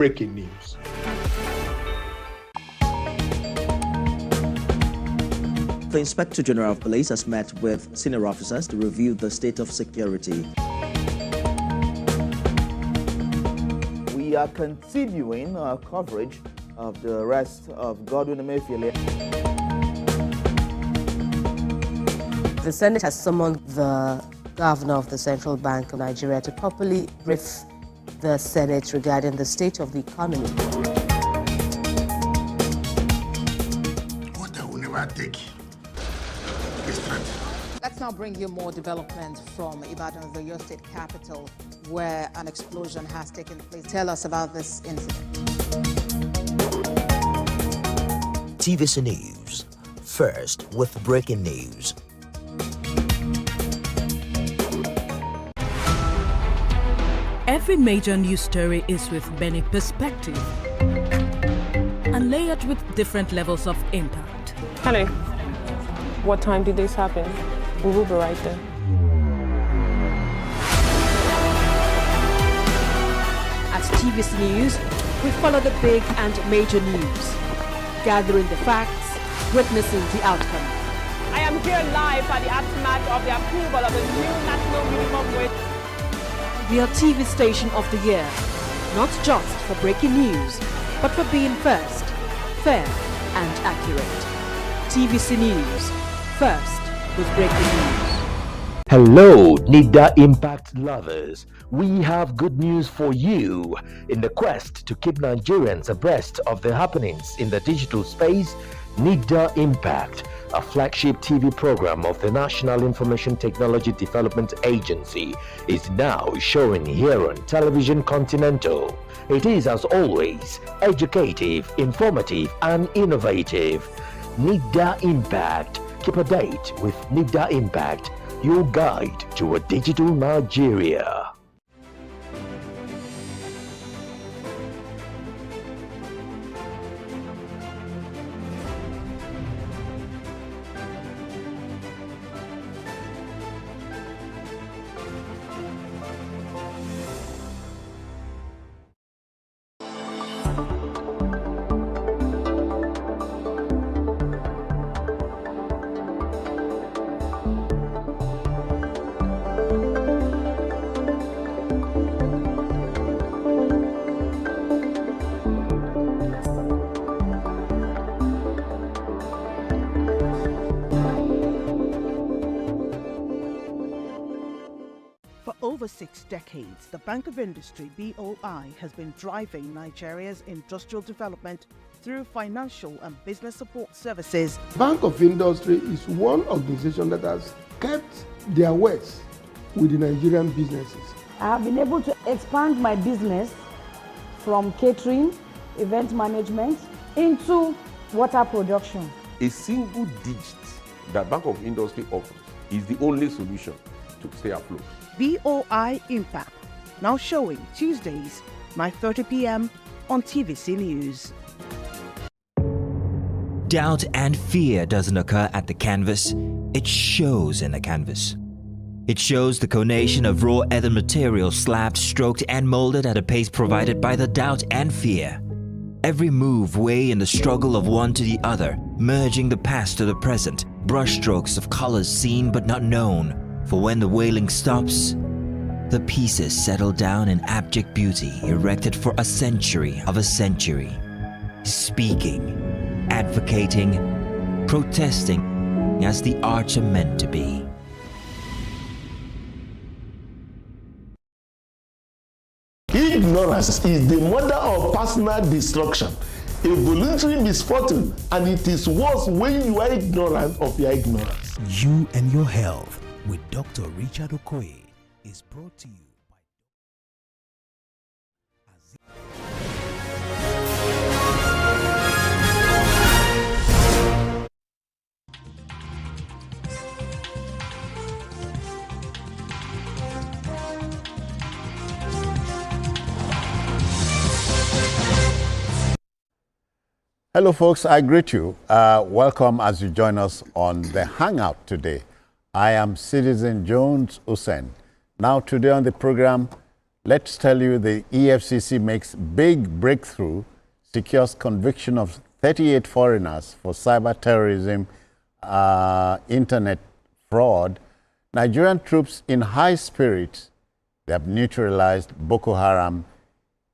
Breaking news. The Inspector General of Police has met with senior officers to review the state of security. We are continuing our coverage of the arrest of Godwin Emefiele. The Senate has summoned the governor of the Central Bank of Nigeria to properly brief the Senate regarding the state of the economy. What I will never take is threat. Let's now bring you more development from Ibadan, the Oyo State capital, where an explosion has taken place. Tell us about this incident. TVC News. First with breaking news. Every major news story is with many perspectives and layered with different levels of impact. Hello. What time did this happen? We will be right there. At TVC News, we follow the big and major news, gathering the facts, witnessing the outcome. I am here live at the aftermath of the approval of the new national minimum wage. We are TV Station of the Year, not just for breaking news, but for being first, fair and accurate. TVC News, first with breaking news. Hello, NIDA Impact lovers. We have good news for you. In the quest to keep Nigerians abreast of the happenings in the digital space, NIDA Impact, a flagship TV program of the National Information Technology Development Agency, is now showing here on Television Continental. It is, as always, educative, informative, and innovative. NIDA Impact. Keep a date with NIDA Impact, your guide to a digital Nigeria. Over 6 decades, the Bank of Industry (BOI) has been driving Nigeria's industrial development through financial and business support services. Bank of Industry is one organization that has kept their words with the Nigerian businesses. I have been able to expand my business from catering, event management, into water production. A single digit that Bank of Industry offers is the only solution to stay afloat. BOI Impact, now showing Tuesdays, 9:30 p.m. on TVC News. Doubt and fear doesn't occur at the canvas, it shows in the canvas. It shows the conation of raw earthen material slabbed, stroked and molded at a pace provided by the doubt and fear. Every move way in the struggle of one to the other, merging the past to the present, brushstrokes of colors seen but not known. For when the wailing stops, the pieces settle down in abject beauty erected for a century of a century. Speaking, advocating, protesting as the arts are meant to be. Ignorance is the mother of personal destruction, a voluntary misfortune, and it is worse when you are ignorant of your ignorance. You and Your Health with Dr. Richard Okoye is brought to you by Hello folks, I greet you. Welcome as you join us on the Hangout today. I am Citizen Jones Hussein. Now today on the program, Let's tell you the EFCC makes big breakthrough, secures conviction of 38 foreigners for cyber terrorism, internet fraud. Nigerian troops in high spirits. They have neutralized Boko Haram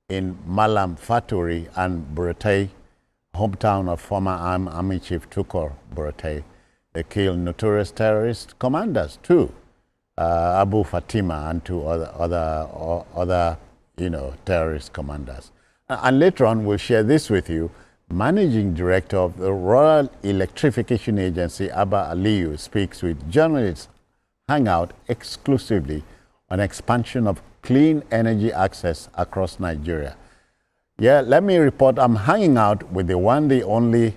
in Malam Faturi and Burete, hometown of former Army Chief Tukur Burete. They killed notorious terrorist commanders too, Abu Fatima and two other terrorist commanders. And later on, we'll share this with you. Managing Director of the Rural Electrification Agency, Abba Aliyu, speaks with journalists Hangout exclusively on expansion of clean energy access across Nigeria. Yeah, let me report, I'm hanging out with the one, the only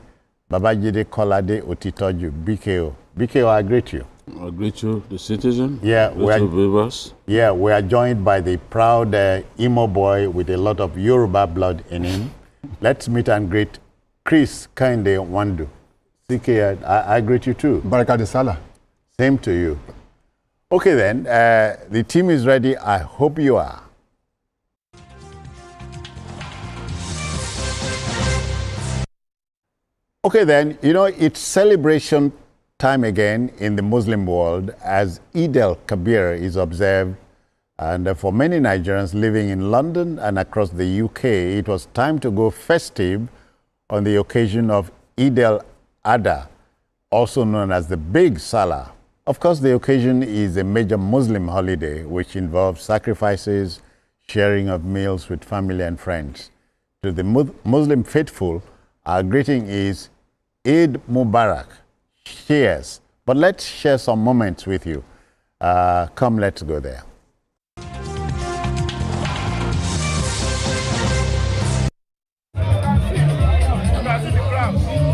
Babajide Kolade Otitoju, BKO. BKO, I greet you. I greet you, the citizen. Yeah, we are joined by the proud Imo boy with a lot of Yoruba blood in him. Let's meet and greet Chris Kinde Wandu. CK, I greet you too. Baraka de Salah. Same to you. Okay then, the team is ready. I hope you are. Okay then, it's celebration time again in the Muslim world as Eid al-Kabir is observed. And for many Nigerians living in London and across the UK, it was time to go festive on the occasion of Eid al-Adha, also known as the Big Salah. Of course, the occasion is a major Muslim holiday which involves sacrifices, sharing of meals with family and friends. To the Muslim faithful, our greeting is Eid Mubarak. Cheers. But let's share some moments with you. Come, let's go there.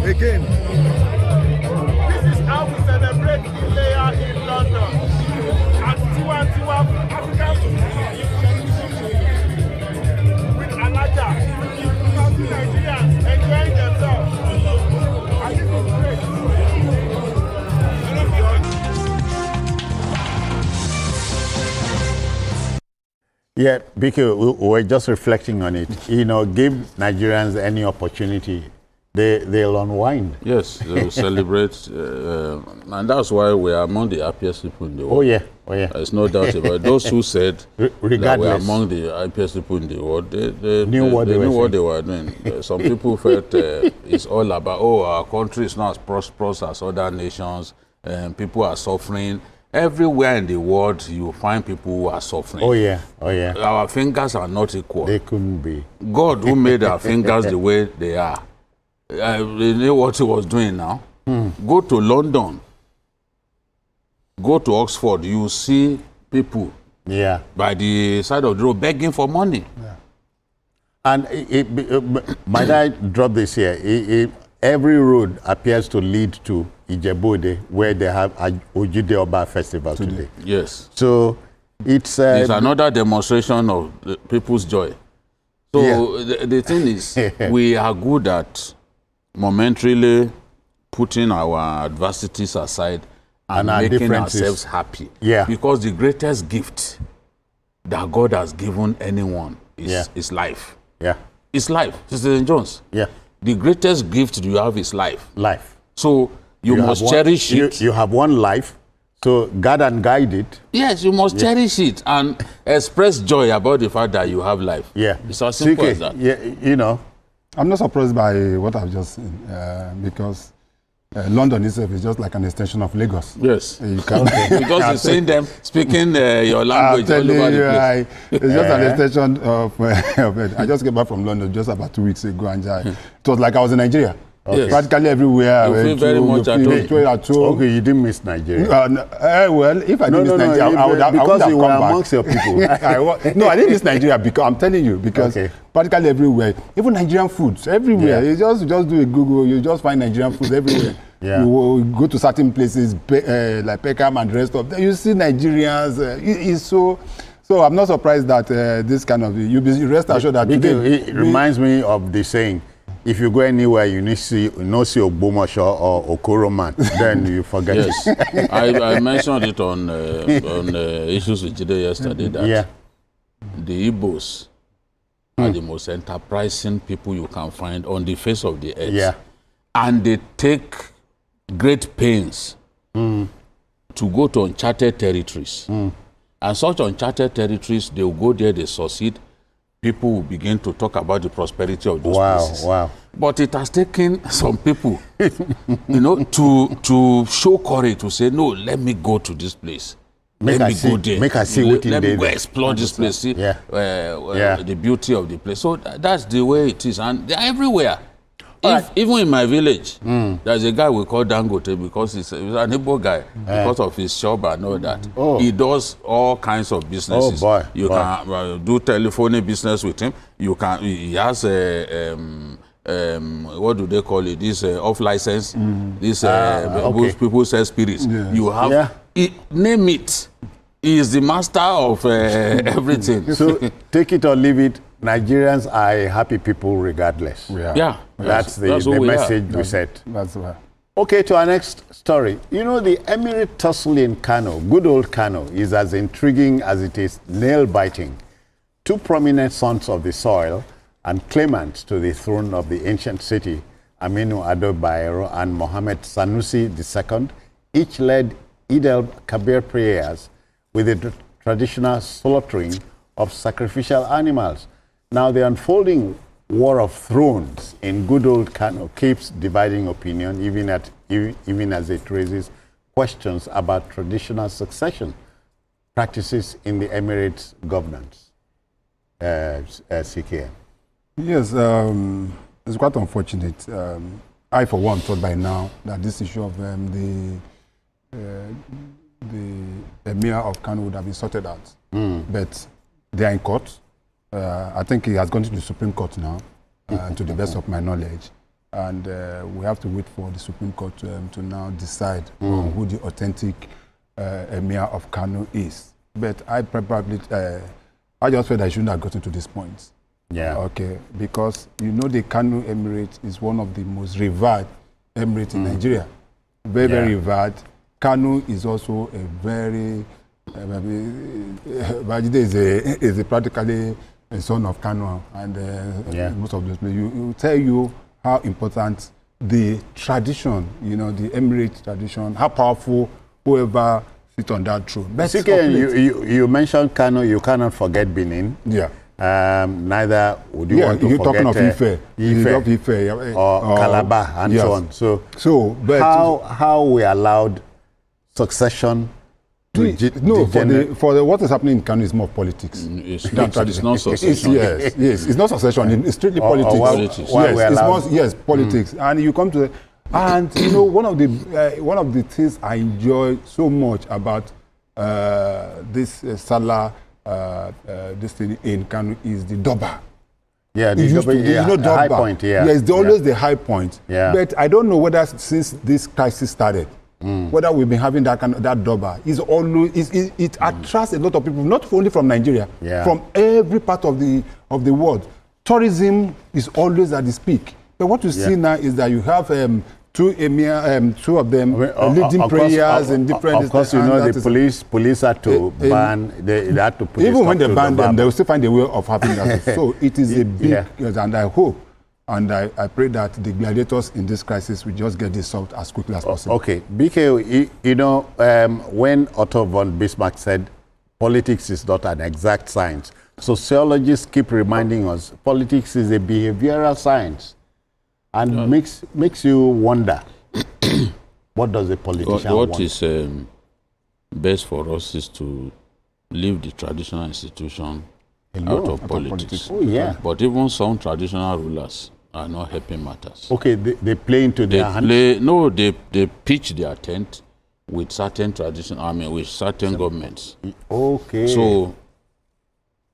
Again, this is how we celebrate the layer in London at Tiwantiwa African with Alaja, Nigerians enjoying themselves. And this is great. Yeah, because we're just reflecting on it. Give Nigerians any opportunity, they'll unwind. Yes, they'll celebrate, and that's why we are among the happiest people in the world. Oh yeah. There's no doubt about it. Those who said that we are among the happiest people in the world, they knew what they were doing. Some people felt it's all about, our country is not as prosperous as other nations, and people are suffering. Everywhere in the world, you find people who are suffering. Oh yeah. Our fingers are not equal. They couldn't be. God who made our fingers the way they are, you know what he was doing now? Go to London, go to Oxford, you see people by the side of the road begging for money. Yeah. And might I drop this here? Every road appears to lead to Ijebu-Ode, where they have a Ojude Oba festival today. Yes. So it's another demonstration of the people's joy. So the thing is, we are good at momentarily putting our adversities aside and making ourselves happy. Yeah. Because the greatest gift that God has given anyone is life. Yeah. It's life. Citizen Jones. Yeah. The greatest gift you have is life. Life. So you must cherish it. You have one life, so guard and guide it. Yes, you must cherish it and express joy about the fact that you have life. Yeah. It's as simple as that. Yeah, I'm not surprised by what I've just seen because London itself is just like an extension of Lagos. Yes. You can't because you've seen them speaking your language all over the place. It's just an extension of it. I just came back from London just about 2 weeks ago, and it was like I was in Nigeria. Okay. Practically everywhere. You feel very much at home. Okay, you didn't miss Nigeria. Well, if I didn't miss Nigeria, I would have because come you were back. amongst your people. No, I didn't miss Nigeria because I'm telling you, because practically everywhere, even Nigerian foods, everywhere. You just do a Google, you just find Nigerian foods everywhere. Yeah. You go to certain places like Peckham and the rest of them. You see Nigerians. It's so I'm not surprised that this kind of you rest assured that today it reminds me of the saying. If you go anywhere, you need to see Ogbomoso or Okoroman, then you forget it. I mentioned it on Issues with Jide yesterday that the Igbos are the most enterprising people you can find on the face of the earth. Yeah. And they take great pains to go to uncharted territories. And such uncharted territories, they will go there, they succeed. People will begin to talk about the prosperity of those places. Wow. But it has taken some people, to show courage, to say, no, let me go to this place. Let me go there. Make us see what Let me go explore this place, see the beauty of the place. So that's the way it is. And they're everywhere. Even in my village, there's a guy we call Dangote because he's an Igbo guy because of his shop and all that. He does all kinds of businesses. You can do telephony business with him. He has what do they call it? This off license. This people sell spirits. You have name it. He is the master of everything. So take it or leave it. Nigerians are happy people regardless. That's the message we set. That's right. Okay, to our next story. You know, the Emirate tussle in Kano, good old Kano, is as intriguing as it is nail-biting. Two prominent sons of the soil and claimants to the throne of the ancient city, Aminu Ado Bayero and Mohammed Sanusi II, each led Eid al-Kabir prayers with the traditional slaughtering of sacrificial animals. Now, the unfolding war of thrones in good old Kano keeps dividing opinion, even as it raises questions about traditional succession practices in the Emirates governance. CKM. Yes, it's quite unfortunate. I, for one, thought by now that this issue of the Emir of Kano would have been sorted out. But they are in court. I think he has gone to the Supreme Court now, to the best of my knowledge. And we have to wait for the Supreme Court to now decide on who the authentic Emir of Kano is. But I probably, I just felt I shouldn't have gotten to this point. Okay, because you know the Kano Emirate is one of the most revered emirates in Nigeria. Very, very revered. Kano is also a very, Bajide is practically a son of Kano, and most of those places will tell you how important the tradition, the Emirate tradition, how powerful whoever sits on that throne. You mentioned Kano, you cannot forget Benin. Neither would you want to forget talking of Ife or Calabar and so on. But how we allowed succession to for what is happening in Kano is more politics. It's not succession. It's not succession. It's strictly politics. Politics. And you come to one of the things I enjoy so much about this Salah this thing in Kano is the Doba. The high point. It's always the high point. But I don't know whether since this crisis started, whether we've been having that Doba. It attracts a lot of people, not only from Nigeria, from every part of the world. Tourism is always at its peak. But what you see now is that you have two of them leading prayers in different. Of course, the police had to ban. They had to put even when they ban them, they will still find a way of having that. So it is a big, and I hope, and I pray that the gladiators in this crisis will just get this solved as quickly as possible. Okay, BK, when Otto von Bismarck said, "Politics is not an exact science," sociologists keep reminding us politics is a behavioral science. And makes you wonder, what does a politician want? What is best for us is to leave the traditional institution out of politics. But even some traditional rulers are not helping matters. Okay, they play into their hands? They pitch their tent with certain with certain governments. Okay. So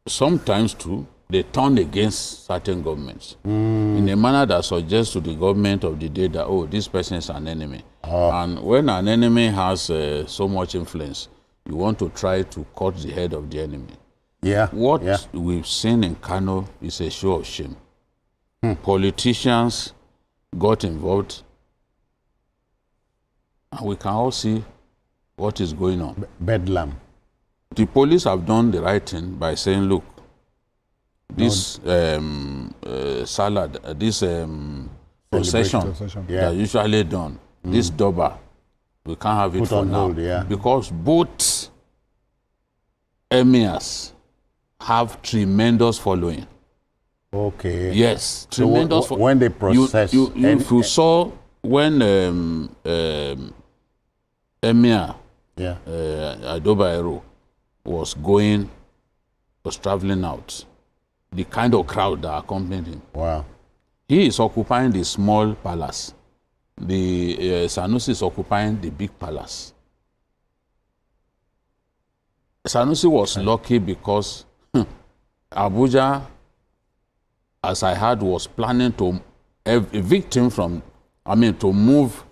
sometimes too, they turn against certain governments in a manner that suggests to the government of the day that, this person is an enemy. And when an enemy has so much influence, you want to try to cut the head of the enemy. What we've seen in Kano is a show of shame. Politicians got involved, and we can all see what is going on. Bedlam. The police have done the right thing by saying, look, this salad, this procession that usually done, this Doba, we can't have it for now. Because both emirs have tremendous following. Okay. Yes, tremendous. So when they process, if you saw when Emir Adobaero was traveling out, the kind of crowd that accompanied him. Wow. He is occupying the small palace. The Sanusi is occupying the big palace. Sanusi was lucky because Abuja, as I heard, was planning to evict him from, to move,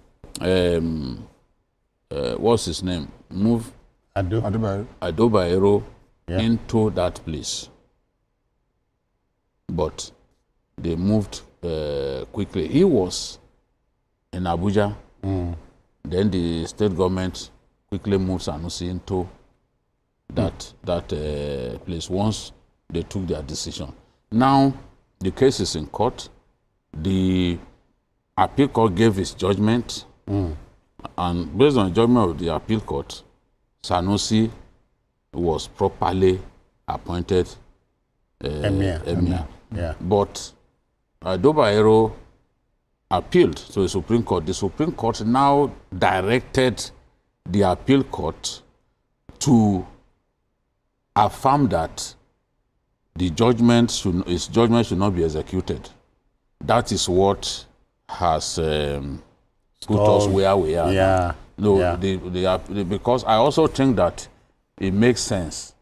what's his name? Move Adobaero into that place. But they moved quickly. He was in Abuja. Then the state government quickly moved Sanusi into that place once they took their decision. Now, the case is in court. The appeal court gave its judgment. And based on the judgment of the appeal court, Sanusi was properly appointed Emir. Yeah. But Adobaero appealed to the Supreme Court. The Supreme Court now directed the appeal court to affirm that his judgment should not be executed. That is what has put us where we are. Yeah. No, because I also think that it makes sense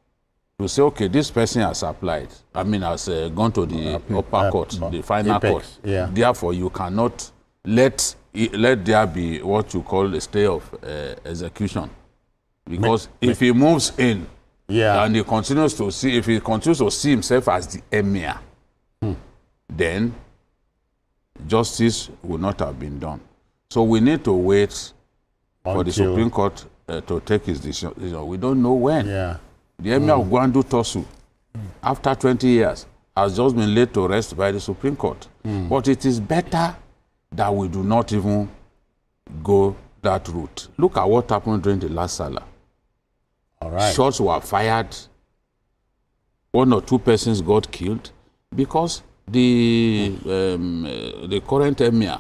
to say, okay, this person has applied. Has gone to the upper court, the final court. Yeah. Therefore, you cannot let there be what you call a stay of execution, because if he moves in, and he continues to see, if he continues to see himself as the emir, then justice will not have been done. So we need to wait for the Supreme Court to take his decision. We don't know when. The emir of Gwandu Tosu, after 20 years, has just been laid to rest by the Supreme Court. But it is better that we do not even go that route. Look at what happened during the last Salah. All right. Shots were fired. 1 or 2 persons got killed because the current emir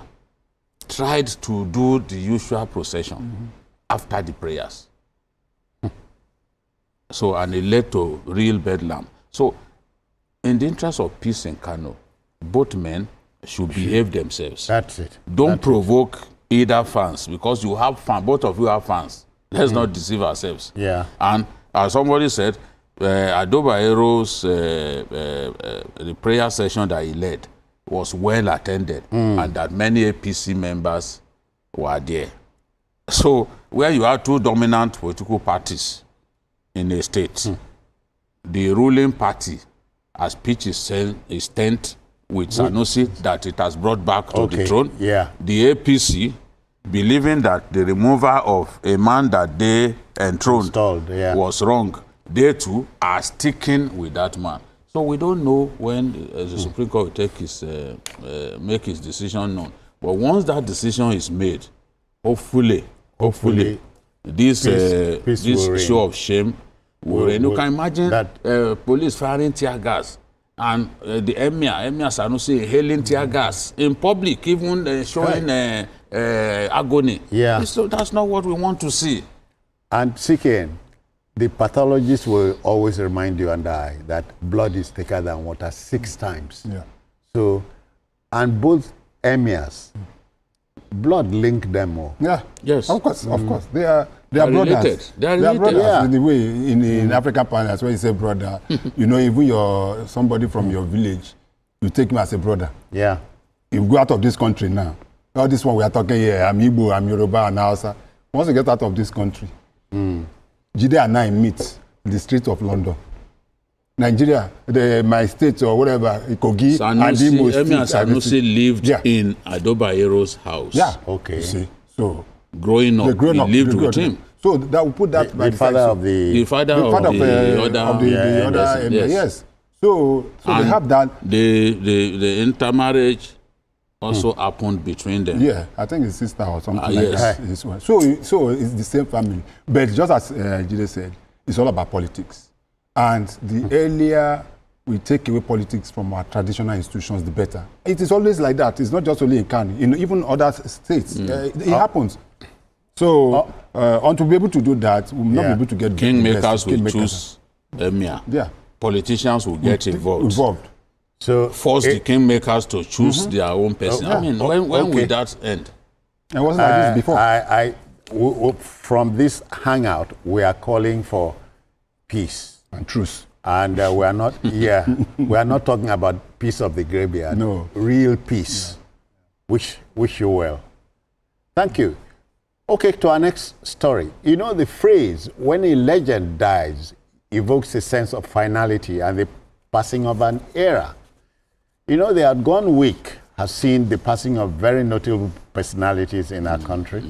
tried to do the usual procession after the prayers. So, and it led to real bedlam. So, in the interest of peace in Kano, both men should behave themselves. That's it. Don't provoke either fans, because you have fans, both of you have fans. Let's not deceive ourselves. Yeah. And as somebody said, Adobaero's the prayer session that he led was well attended, and that many APC members were there. So, where you have 2 dominant political parties in a state, the ruling party has pitched his tent with Sanusi that it has brought back to the throne. Yeah. The APC, believing that the removal of a man that they enthroned was wrong, they too are sticking with that man. So we don't know when the Supreme Court will take make his decision known. But once that decision is made, hopefully, this show of shame will reign. You can imagine that police firing tear gas and the Emir Sanusi hailing tear gas in public, even showing agony. Yeah. So that's not what we want to see. And CKN, the pathologists will always remind you and I that blood is thicker than water 6 times. Yeah. So, and both emirs, blood link them all. Yeah. Yes. Of course. They are brothers. They are brothers. Yeah. In the way in African parlance, when you say brother, even somebody from your village, you take him as a brother. Yeah. If you go out of this country now, all this one we are talking here, I'm Igbo, I'm Yoruba, and Hausa. Once you get out of this country, Jide and I meet in the streets of London. Nigeria, my state or whatever, Kogi, Emir Sanusi lived in Adobaero's house. Yeah. Okay. You see, so growing up, he lived with him. So that will put that the father of the father of the other. Yes. So they have that. The intermarriage also happened between them. Yeah, I think it's sister or something like yes. that. So it's the same family. But just as Jide said, it's all about politics. And the earlier we take away politics from our traditional institutions, the better. It is always like that. It's not just only in Kano. In even other states, it happens. So, to be able to do that, we will not be able to get kingmakers will choose emir. Yeah. Politicians will get involved. So force the kingmakers to choose their own person. I mean, when will that end? It wasn't like this before. From this hangout, we are calling for peace and truce. And we are not, we are not talking about peace of the graveyard. No. Real peace. Yeah. Wish you well. Thank you. Okay, to our next story. You know, the phrase, when a legend dies, evokes a sense of finality and the passing of an era. You know, the outgone week has seen the passing of very notable personalities in our country.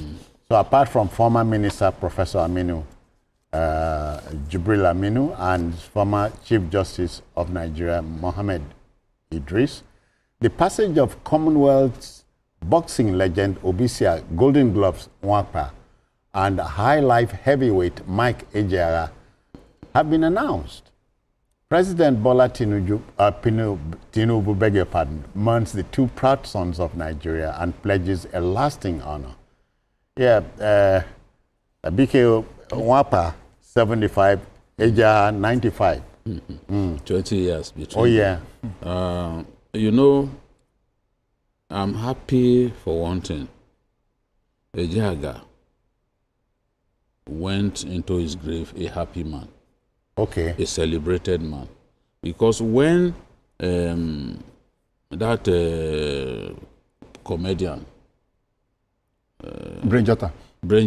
So apart from former Minister Professor Aminu, Jibril Aminu, and former Chief Justice of Nigeria, Mohammed Idris, the passage of Commonwealth's boxing legend Obisia Golden Gloves Nwapa and high life heavyweight Mike Ejeagha have been announced. President Bola Tinubu, beg your pardon, mourns the two proud sons of Nigeria and pledges a lasting honor. Yeah, BK Nwapa, 75, Ejeagha, 95. 20 years between. Oh, yeah. You know, I'm happy for one thing. Ejeagha went into his grave a happy man. Okay. A celebrated man. Because when that comedian Brain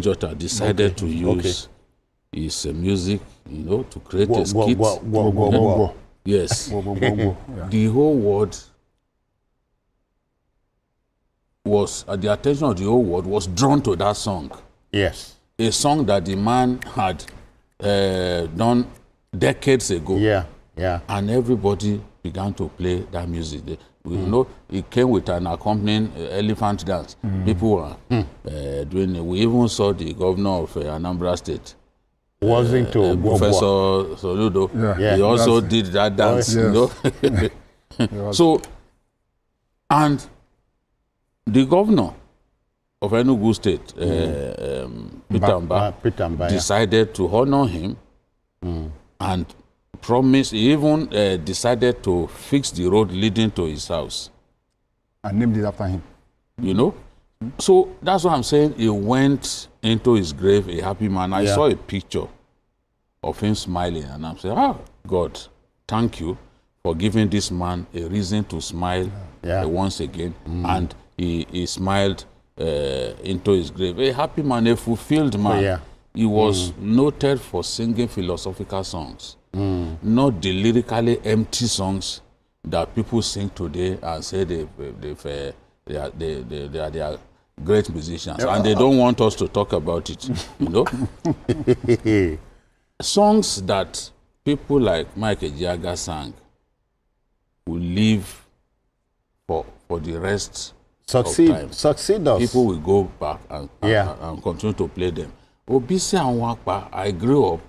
Jota decided to use his music, you know, to create a skit. Yes. The whole world was, the attention of the whole world was drawn to that song. Yes. A song that the man had done decades ago. Yeah. And everybody began to play that music. You know, it came with an accompanying elephant dance. People were doing it. We even saw the governor of Anambra State, Professor Soludo. He also did that dance. You know? So, and the governor of Enugu State, Peter Mba, decided to honor him and promised, he even decided to fix the road leading to his house. And named it after him. You know? So that's what I'm saying. He went into his grave a happy man. I saw a picture of him smiling, and I'm saying, God, thank you for giving this man a reason to smile once again. And he smiled into his grave. A happy man, a fulfilled man. He was noted for singing philosophical songs, not the lyrically empty songs that people sing today and say they are great musicians, and they don't want us to talk about it. You know, songs that people like Mike Ejeagha sang will live for the rest of time. Succeed us. People will go back and continue to play them. Obisia Nwapa, I grew up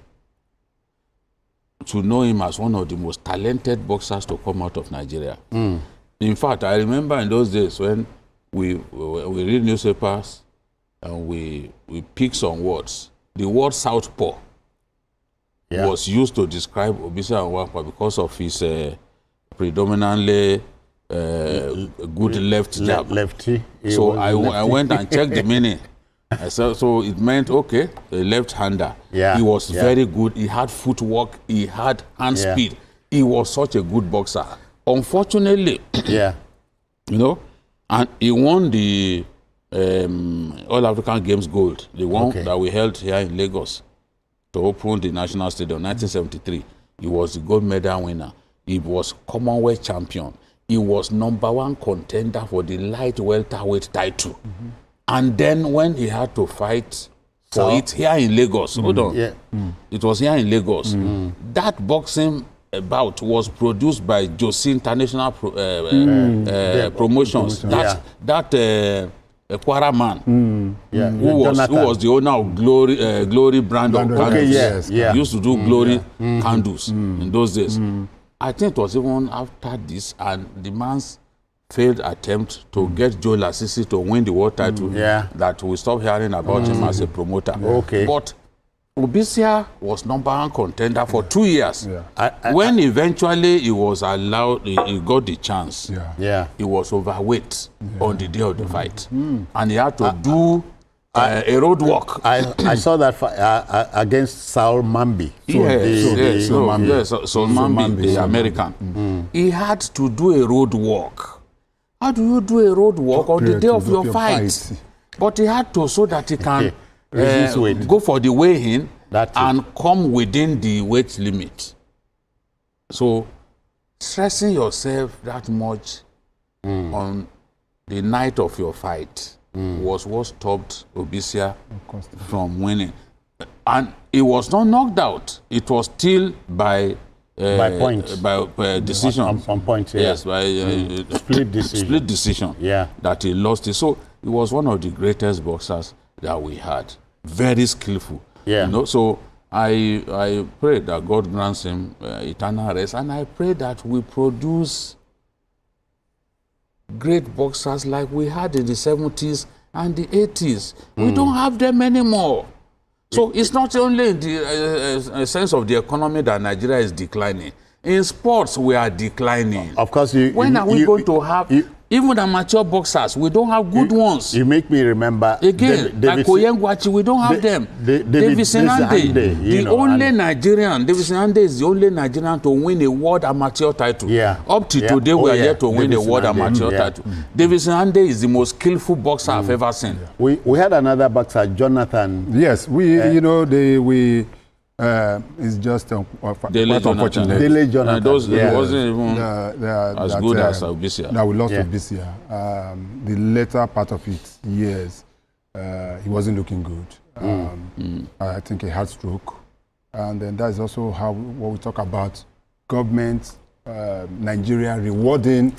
to know him as one of the most talented boxers to come out of Nigeria. In fact, I remember in those days when we read newspapers and we pick some words. The word southpaw was used to describe Obisia Nwapa because of his predominantly good left jab. Lefty. So I went and checked the meaning. So it meant, a left-hander. He was very good. He had footwork. He had hand speed. He was such a good boxer. Unfortunately, you know, and he won the All African Games gold, the one that we held here in Lagos to open the National Stadium, 1973. He was the gold medal winner. He was Commonwealth champion. He was #1 contender for the light welterweight title. And then when he had to fight for it here in Lagos, it was here in Lagos, that boxing bout was produced by Josie International Promotions. That Kwara man, who was the owner of Glory brand of candles, used to do Glory candles in those days. I think it was even after this and the man's failed attempt to get Joe Lasisi to win the world title that we stopped hearing about him as a promoter. But Obisia was #1 contender for 2 years. When eventually he was allowed, he got the chance. He was overweight on the day of the fight, and he had to do a road walk. I saw that against Saul Mambi. Saul Mambi, the American. He had to do a road walk. How do you do a road walk on the day of your fight? But he had to, so that he can go for the weigh-in and come within the weight limit. So stressing yourself that much on the night of your fight was what stopped Obisia from winning. And it was not knocked out. It was still by points, by decision. On points, yes, by split decision. Split decision. That he lost it. So he was one of the greatest boxers that we had. Very skillful. You know, so I pray that God grants him eternal rest, and I pray that we produce great boxers like we had in the 70s and the 80s. We don't have them anymore. So it's not only in the sense of the economy that Nigeria is declining. In sports, we are declining. Of course, when are we going to have even amateur boxers? We don't have good ones. You make me remember again. Like Koyengwachi, we don't have them. Davis Nande, the only Nigerian. Davis Nande is the only Nigerian to win a world amateur title. Up to today, we are yet to win a world amateur title. Davis Nande is the most skillful boxer I've ever seen. We had another boxer, Jonathan. Yes, it's just quite unfortunate. Dele Jonathan. It wasn't even as good as Obisia. That we lost Obisia. The later part of it, years, he wasn't looking good. I think he had stroke. And then that is also how what we talk about government, Nigeria rewarding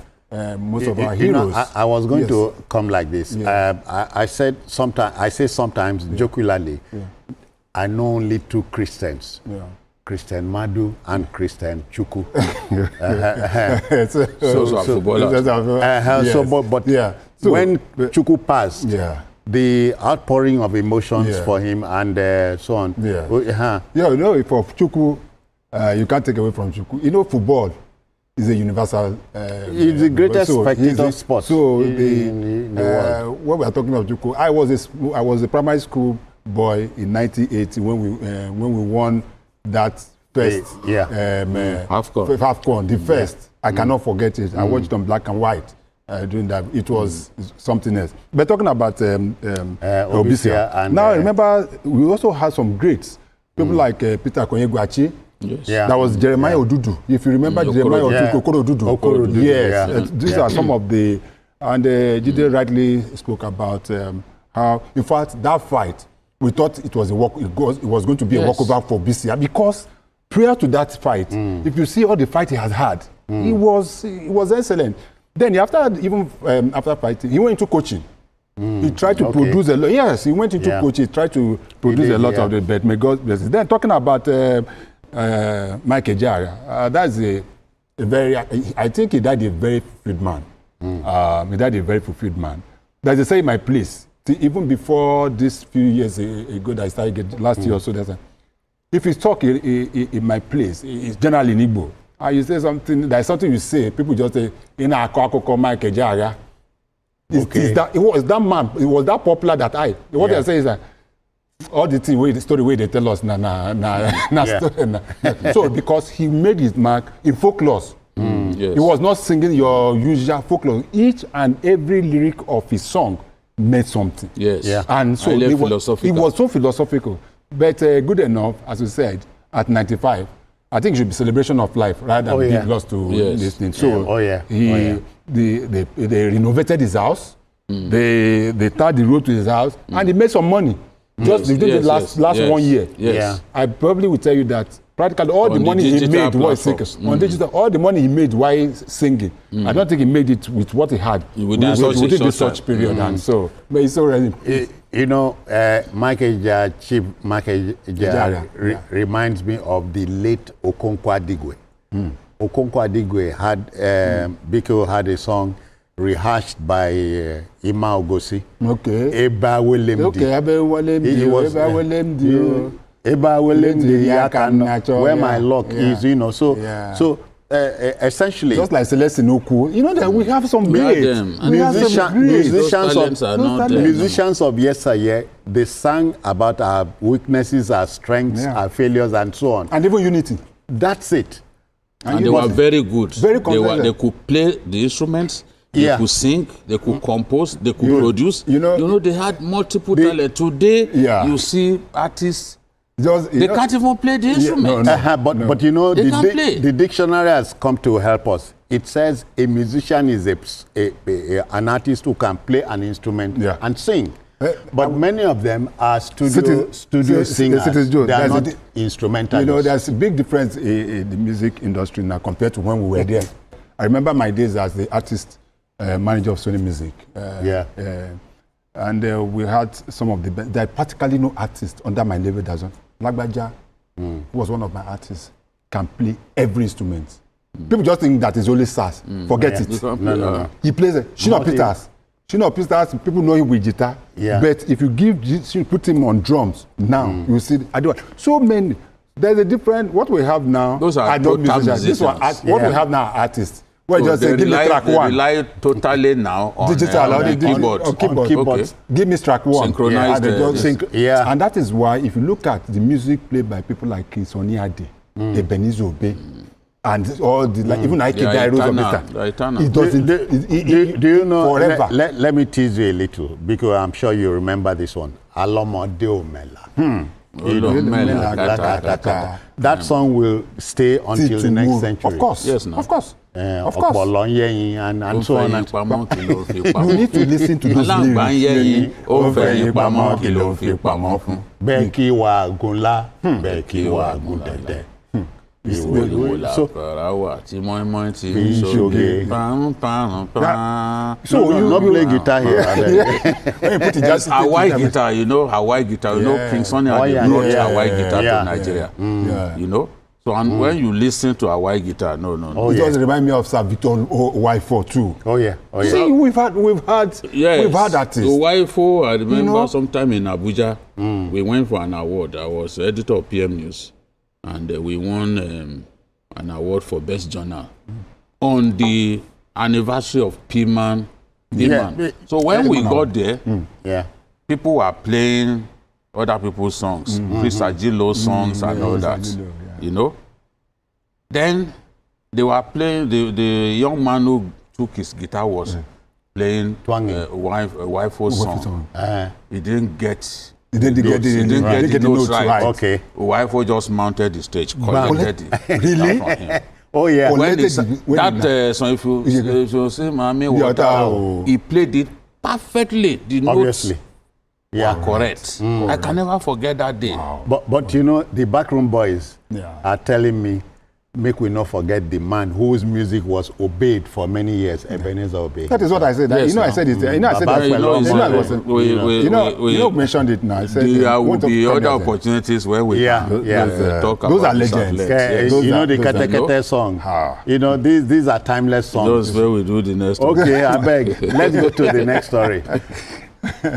most of our heroes. I was going to come like this. I say sometimes jocularly, I know only 2 Christians, Christian Madu and Christian Chuku. So when Chuku passed, the outpouring of emotions for him and so on. You know, for Chuku, you can't take away from Chuku. You know, football is a universal. It's the greatest spectator sport in the world. When we are talking about Chuku, I was a primary school boy in 1980 when we won that first AFCON, the first. I cannot forget it. I watched it on black and white doing that. It was something else. But talking about Obisia, now remember we also had some greats, people like Peter Koyegwachi. That was Jeremiah Odudu. If you remember Jeremiah Odudu. Yes, these are some of the, and Jide rightly spoke about how, in fact, that fight, we thought it was it was going to be a walkover for Obisia, because prior to that fight, if you see all the fight he has had, he was excellent. Then after fighting, he went into coaching. He tried to produce a lot. Yes, he went into coaching. He tried to produce a lot of the bet. May God bless it. Then talking about Mike Ejeagha, that's a very. I think he died a very fulfilled man. He died a very fulfilled man. There's a say in my place. Even before this few years ago that I started getting, last year or so, if you talk in my place, it's generally in Igbo. And you say something, there's something you say, people just say, Mike Ejeagha. It was that man, it was that popular that what they say is that all the story where they tell us, So because he made his mark in folklore. He was not singing your usual folklore. Each and every lyric of his song made something. And so it was so philosophical. But good enough, as we said, at 95, I think it should be celebration of life rather than being lost to this thing. So they renovated his house, they tarred the road to his house, and he made some money. Just within the last 1 year. I probably would tell you that Practically all the money he made while singing. On digital, all the money he made while singing. I don't think he made it with what he had within such period. And so, but it's already. You know, Chief Michael reminds me of the late Okonkwo Adigwe. Okonkwo Adigwe had, Biko had a song rehashed by Ima Ogosi. Okay. Eba Welemdi. Okay, Eba Welemdi. Eba Welemdi. Eba Welemdi Yakano. Where my luck is, you know. So, essentially, just like Celestine Oku, you know that we have some musicians of yesteryear. They sang about our weaknesses, our strengths, our failures, and so on. And even unity. That's it. And they were very good. Very they could play the instruments. They could sing, they could compose, they could produce. You know, they had multiple talent. Today, you see artists, they can't even play the instrument. But you know, the dictionary has come to help us. It says a musician is an artist who can play an instrument and sing. But many of them are studio singers. They are not instrumentalists. You know, there's a big difference in the music industry now compared to when we were there. I remember my days as the artist manager of Sony Music. And we had some of the best. There are practically no artist under my label. Lagbaja, who was one of my artists, can play every instrument. People just think that is only SAS. Forget it. No. He plays it. Shina Peters. Shina Peters, people know him with guitar. But if you put him on drums now, you see, so many. There's a different, what we have now. Those are musicians. This one, what we have now are artists. Well, just say, give me track one. They rely totally now on digital, keyboard. Okay. Give me track one. Synchronized. And that is why, if you look at the music played by people like King Sunny Ade, Ebenezer Obey, and all the even Ike Dairos of Mr. It doesn't. Do you know? Forever. Let me tease you a little because I'm sure you remember this one. Alomo de Omela. That song will stay until the next century. Of course. Yes, no. Of course. And so on. You need to listen to those lyrics. Beki wa gunla, beki wa gundede. So you not play guitar here. Just Hawaii guitar, you know, Hawaii guitar. You know, King Sunny Ade brought Hawaii guitar to Nigeria. You know. So and when you listen to Hawaii guitar, no. It does remind me of Sir Victor Y4 too. See, we've had artists. The Y4, I remember sometime in Abuja, we went for an award. I was editor of PM News, and we won an award for Best Journal on the anniversary of P-Man. So when we got there, people were playing other people's songs, Chris Ajilo's songs and all that. You know, then they were playing. The young man who took his guitar was playing Y4 song. He didn't get. He didn't get the notes right. Okay. Y4 just mounted the stage, collected it. Really? Oh yeah. When that song, if you see Mami Water, he played it perfectly. The notes were correct. I can never forget that day. Wow. But you know, the backroom boys are telling me, make we not forget the man whose music was obeyed for many years, Ebenezer Obey. That is what I said. Yes, I said it. You know, I said that. You mentioned it now. I said there will be other opportunities where we can talk about those are legends. You know the Kete Kete song. You know, these are timeless songs. Those where we do the next one. Okay, I beg. Let's go to the next story.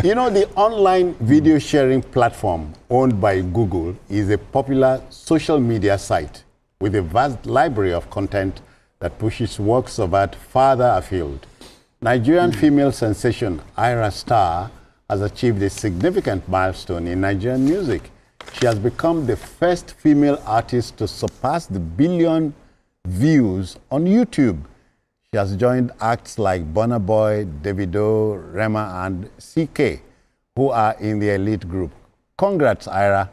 You know, the online video sharing platform owned by Google is a popular social media site with a vast library of content that pushes works of art farther afield. Nigerian female sensation Ira Star has achieved a significant milestone in Nigerian music. She has become the first female artist to surpass the 1 billion views on YouTube. She has joined acts like Burna Boy, Davido, Rema, and CK, who are in the elite group. Congrats, Ira.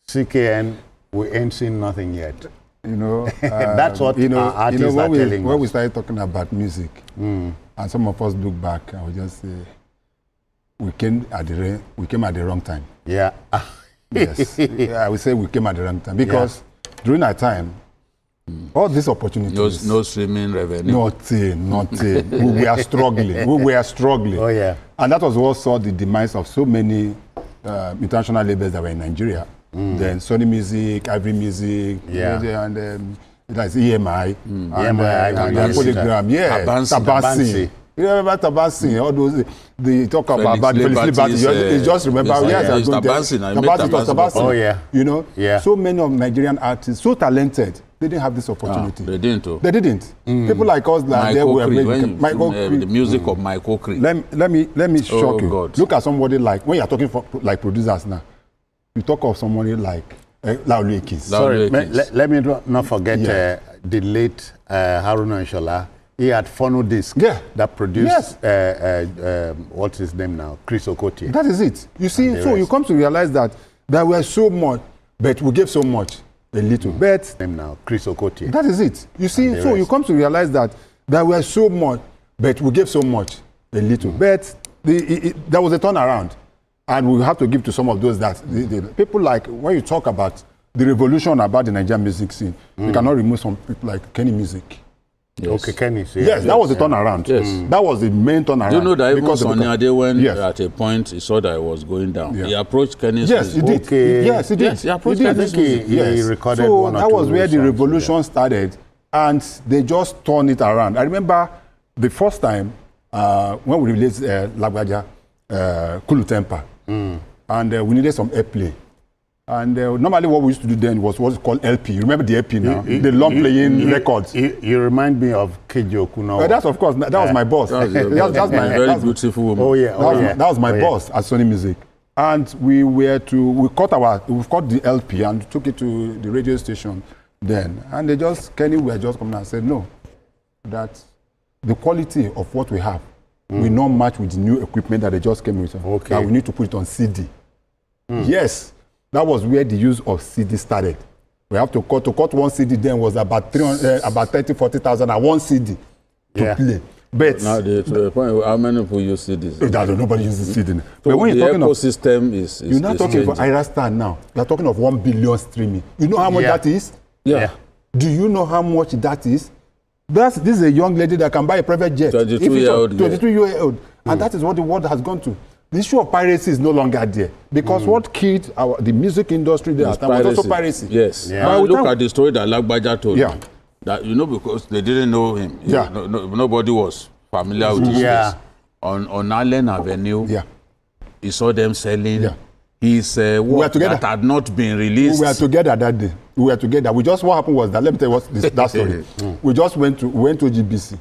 CKN, we ain't seen nothing yet. You know, that's what our artists are telling us. When we started talking about music, and some of us look back, I would just say, we came at the wrong time. Yeah. Yes. Yeah, I would say we came at the wrong time because during our time, all these opportunities. No streaming revenue. Nothing. We were struggling. Oh, yeah. And that was what saw the demise of so many international labels that were in Nigeria. Then Sony Music, Ivory Music, and that's EMI, and Polygram, Tabansi. You remember Tabansi? All those they talk about Felix Liberty. You just remember, Tabansi. Oh yeah, you know. So many of Nigerian artists, so talented, they didn't have this opportunity. They didn't. They didn't. People like us, like they were the music of Michael Cree. Let me shock you. God. Look at somebody like when you are talking for like producers now. You talk of somebody like Laulu Ekis. Sorry, let me not forget the late Haruna Nshola. He had phono disc that produced what's his name now? Chris Okotie. That is it. You see, so you come to realize that there were so much, but we gave so much, a little. But name now, Chris Okotie. That is it. You see, so you come to realize that there were so much, but we gave so much, a little. But there was a turnaround. And we have to give to some of those that the people like, when you talk about the revolution about the Nigerian music scene, you cannot remove some people like Kenny Music. Yes. Okay, Kenny. Yes, that was the turnaround. Yes. That was the main turnaround. Do you know that even Sonny Ade, when at a point he saw that it was going down, he approached Kenny's music. He did. Okay. Yes, he did. Yes, he approached Kenny's music. He recorded so one or that two was where the songs, revolution started, and they just turned it around. I remember the first time when we released Lagbaja, Kulu Temper. And we needed some airplay. And normally what we used to do then was what's called LP. You remember the LP now? The long playing records. You remind me of Keji Okuno. That's of course, that was my boss. That's my very beautiful woman. Oh yeah. That was my boss at Sony Music. And we caught the LP and took it to the radio station then. And Kenny were just coming and said, no, that the quality of what we have will not match with the new equipment that they just came with. Okay. That we need to put it on CD. Yes, that was where the use of CD started. We have to cut one CD then was about 30,000-40,000 at one CD to play. But now to the point, how many people use CDs? Nobody uses CD. So but when you're talking ecosystem is you're not talking about IRA now. You're talking of 1 billion streaming. You know how much that is? Yeah. Do you know how much that is? This is a young lady that can buy a private jet. 22-year-old. And that is what the world has gone to. The issue of piracy is no longer there. Because what killed the music industry there was also piracy. Yes. Yeah. Look at the story that Lagbaja told. Yeah. That, because they didn't know him. Yeah. Nobody was familiar with his face. On Allen Avenue, he saw them selling his work that had not been released. We were together that day. What happened was that, let me tell you that story. We just went to GBC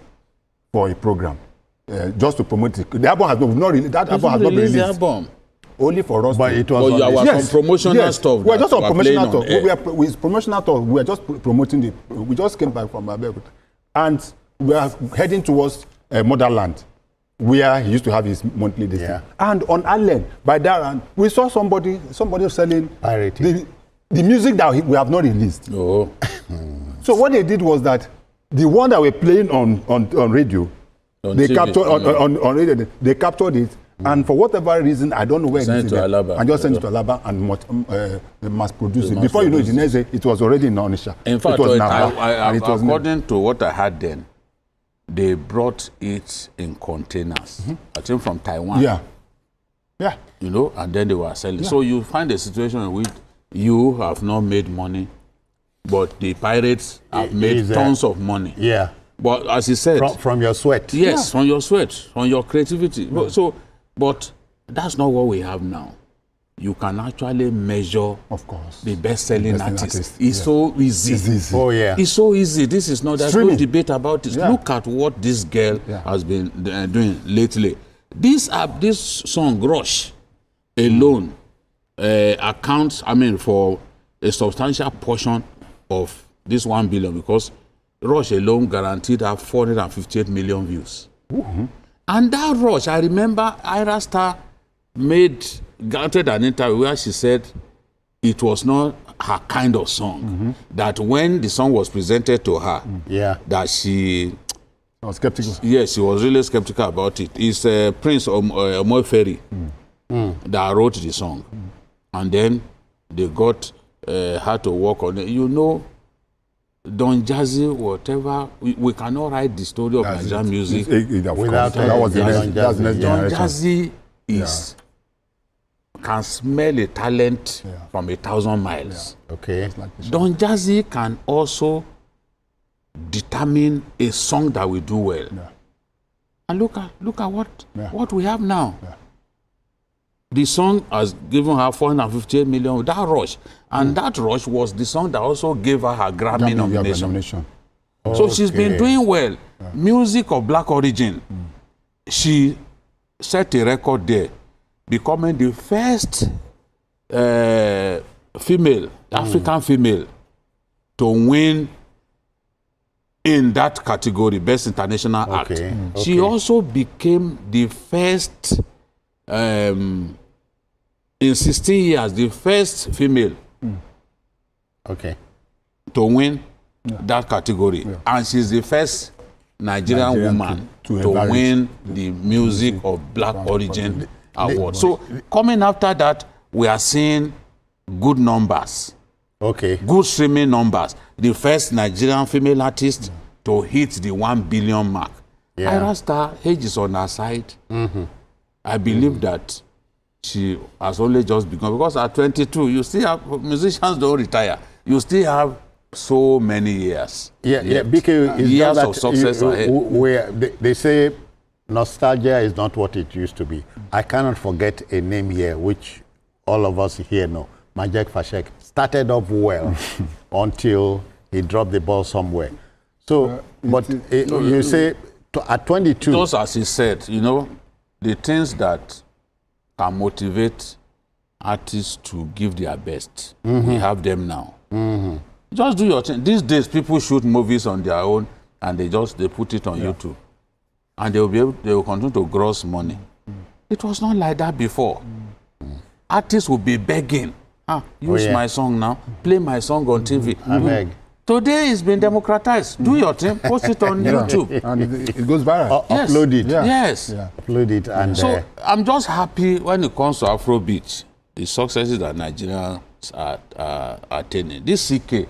for a program. Just to promote it. The album has not released. That album has not been released. The album. Only for us. But it was some promotional stuff. We were just on promotional stuff. We promotional stuff. We were just promoting it. We just came back from Abeokuta. And we are heading towards Motherland, where he used to have his monthly day. And on Allen, by that, we saw somebody selling the music that we have not released. Oh. So what they did was that the one that we're playing on radio, they captured on radio. They captured it, and for whatever reason, I don't know where it is. And just sent it to Alaba and mass produce it. Before you know it, the next day it was already in Onisha. In fact, according to what I had then, they brought it in containers. I think from Taiwan. Yeah. And then they were selling. So you find a situation in which you have not made money, but the pirates have made tons of money. Yeah. But as he said, from your sweat. Yes, from your sweat, from your creativity. But that's not what we have now. You can actually measure, of course, the best-selling artist. It's so easy. It's easy. Oh yeah. It's so easy. This is not. There's no debate about it. Look at what this girl has been doing lately. This song Rush alone accounts, for a substantial portion of this 1 billion because Rush alone guaranteed her 458 million views. And that Rush, I remember Ira Star granted an interview where she said it was not her kind of song. That when the song was presented to her, that she was skeptical. Yes, she was really skeptical about it. It's Prince Omoeferi that wrote the song. And then they got how to work on it. You know, Don Jazzy, whatever, we cannot write the story of Nigerian music without that was the next Don Jazzy can smell a talent from 1,000 miles. Okay. Don Jazzy can also determine a song that we do well. And look at what we have now. The song has given her 458 million with that rush. And that rush was the song that also gave her her Grammy nomination. So she's been doing well. Music of black origin. She set a record there, becoming the first female, African female, to win in that category, Best International Act. She also became the first, in 16 years, the first female to win that category. And she's the first Nigerian woman to win the Music of Black Origin Award. So coming after that, we are seeing good numbers. Good streaming numbers. The first Nigerian female artist to hit the 1 billion mark. Ira Star, age is on her side. I believe that she has only just begun, because at 22, you still have, musicians don't retire. You still have so many years. Because years of success ahead. They say nostalgia is not what it used to be. I cannot forget a name here, which all of us here know. Majek Fashek started off well until he dropped the ball somewhere. So, you say at 22. Just as he said, you know, the things that can motivate artists to give their best, we have them now. Just do your thing. These days, people shoot movies on their own, and they put it on YouTube, and they will continue to gross money. It was not like that before. Artists will be begging, use my song now, play my song on TV. I beg. Today it's been democratized. Do your thing, post it on YouTube. And it goes viral. Upload it. Yes. Upload it. And so I'm just happy when it comes to Afrobeat, the successes that Nigerians are attaining. This CK,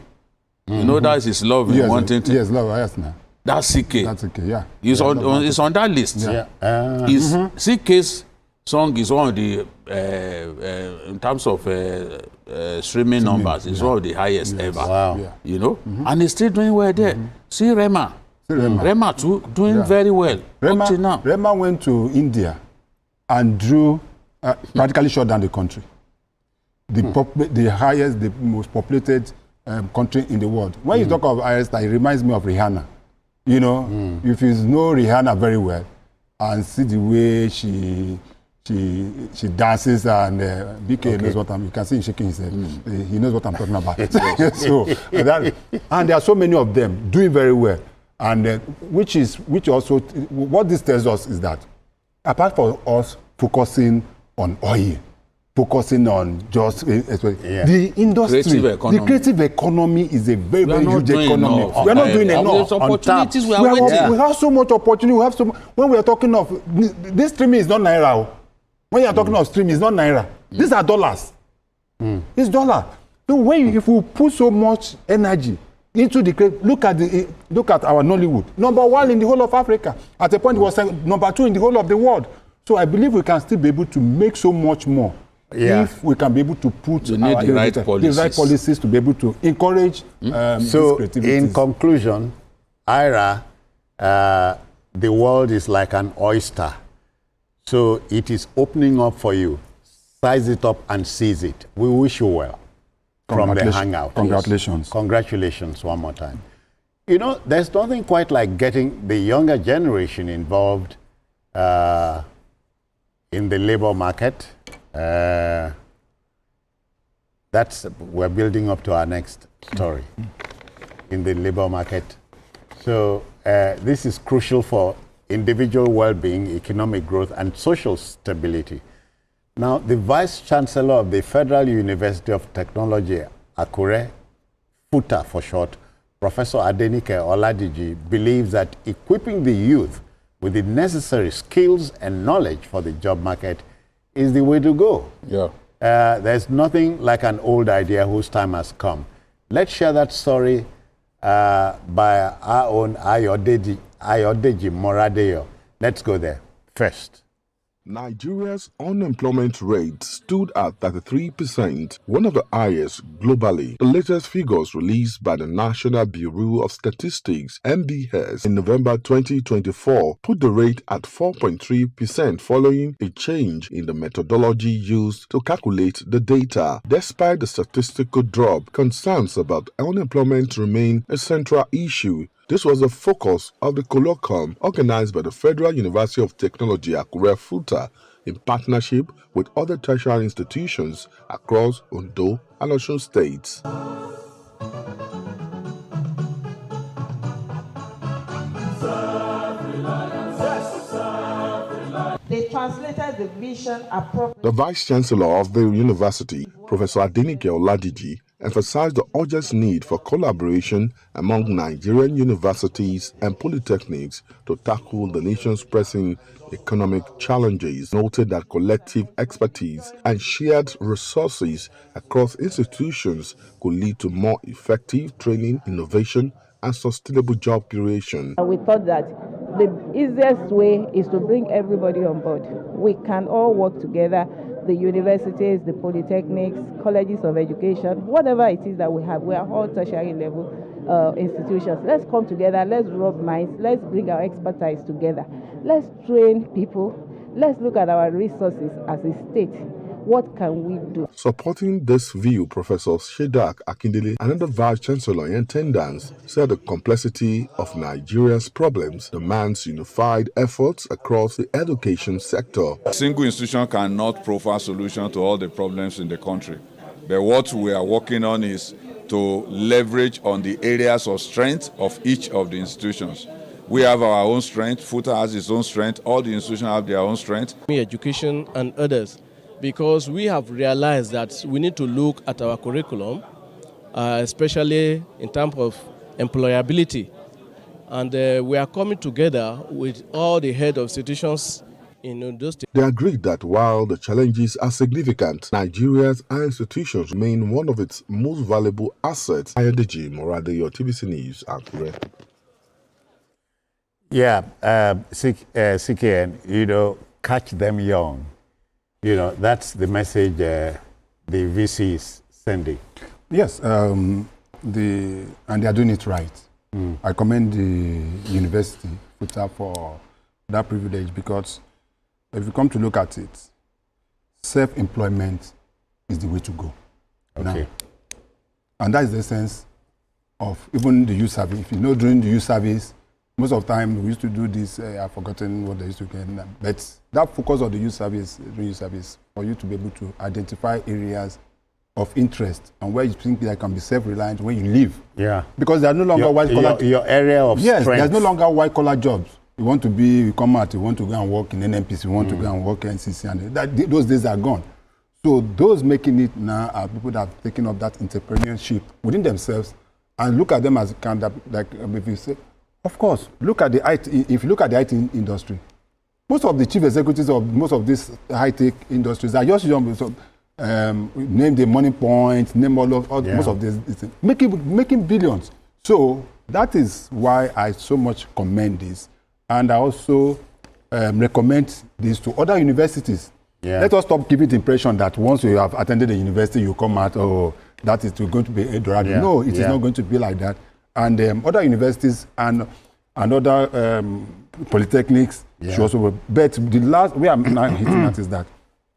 you know, that is his love in wanting to. Yes, love, yes, now. That's CK. That's CK, yeah. It's on that list. CK's song is one of the, in terms of streaming numbers, it's one of the highest ever. Wow. You know? And he's still doing well there. See Rema. Rema too, doing very well. Rema went to India and practically shut down the country. The highest, the most populated country in the world. When you talk of highest, it reminds me of Rihanna. You know, if you know Rihanna very well and see the way she dances, and BK knows what you can see him shaking his head. He knows what I'm talking about. And there are so many of them doing very well. And which also, what this tells us is that apart from us focusing on oil, focusing on just the industry, the creative economy is a very, very huge economy. We are not doing enough. Opportunities we are waiting. We have so much opportunity. We have so when we are talking of this streaming is not naira. When you are talking of streaming, it's not naira. These are dollars. It's dollar. So if we put so much energy into look at our Nollywood, #1 in the whole of Africa. At a point, it was #2 in the whole of the world. So I believe we can still be able to make so much more if we can be able to put the right policies to be able to encourage so in conclusion, Ira, the world is like an oyster. So it is opening up for you. Size it up and seize it. We wish you well from the Hangout. Congratulations. Yes. Congratulations one more time. You know, there's nothing quite like getting the younger generation involved in the labor market. We're building up to our next story in the labor market. So this is crucial for individual well-being, economic growth, and social stability. Now, the Vice Chancellor of the Federal University of Technology, Akure, FUTA for short, Professor Adenike Oladiji, believes that equipping the youth with the necessary skills and knowledge for the job market is the way to go. There's nothing like an old idea whose time has come. Let's share that story by our own Ayodeji Moradeyo. Let's go there first. Nigeria's unemployment rate stood at 33%, one of the highest globally. The latest figures released by the National Bureau of Statistics (NBS) in November 2024 put the rate at 4.3% following a change in the methodology used to calculate the data. Despite the statistical drop, concerns about unemployment remain a central issue. This was the focus of the colloquium organized by the Federal University of Technology, Akure FUTA, in partnership with other tertiary institutions across Ondo and Osun states. They translated the vision appropriately. The Vice Chancellor of the university, Professor Adenike Oladiji, emphasized the urgent need for collaboration among Nigerian universities and polytechnics to tackle the nation's pressing economic challenges, noted that collective expertise and shared resources across institutions could lead to more effective training, innovation, and sustainable job creation. We thought that the easiest way is to bring everybody on board. We can all work together, the universities, the polytechnics, colleges of education, whatever it is that we have. We are all tertiary level institutions. Let's come together, let's rub minds, let's bring our expertise together. Let's train people, let's look at our resources as a state. What can we do? Supporting this view, Professor Shedak Akindele, another Vice Chancellor in attendance, said the complexity of Nigeria's problems demands unified efforts across the education sector. A single institution cannot provide solutions to all the problems in the country. But what we are working on is to leverage on the areas of strength of each of the institutions. We have our own strength, FUTA has its own strength, all the institutions have their own strength. Education and others, because we have realized that we need to look at our curriculum, especially in terms of employability. And we are coming together with all the head of institutions in those states. They agreed that while the challenges are significant, Nigeria's higher institutions remain one of its most valuable assets. Ayodeji Moradeyo, TVC News, Akure. Yeah, CKN, catch them young. That's the message the VC is sending. Yes, and they are doing it right. I commend the university for that privilege, because if you come to look at it, self-employment is the way to go. Okay. Now. And that is the essence of even the youth service. If you know, during the youth service, most of the time we used to do this, I've forgotten what they used to get, but that focus on the youth service, for you to be able to identify areas of interest and where you think that can be self-reliant when you live. Yeah. Because there are no longer white-collar... Your area of strength. Yes, there's no longer white-collar jobs. You come out, you want to go and work in NNPC, you want to go and work in NCC, and those days are gone. So those making it now are people that have taken up that entrepreneurship within themselves and look at them as kind of, like, if you say, of course, look at the IT, if you look at the IT industry, most of the chief executives of most of these high-tech industries are just young. So, name the money points, name most of this, making billions. So that is why I so much commend this. And I also recommend this to other universities. Yeah. Let us stop giving the impression that once you have attended the university, you come out, that is going to be a drag. Yeah. No, it is not going to be like that. And other universities and other polytechnics should also. But the last we are now hitting at is that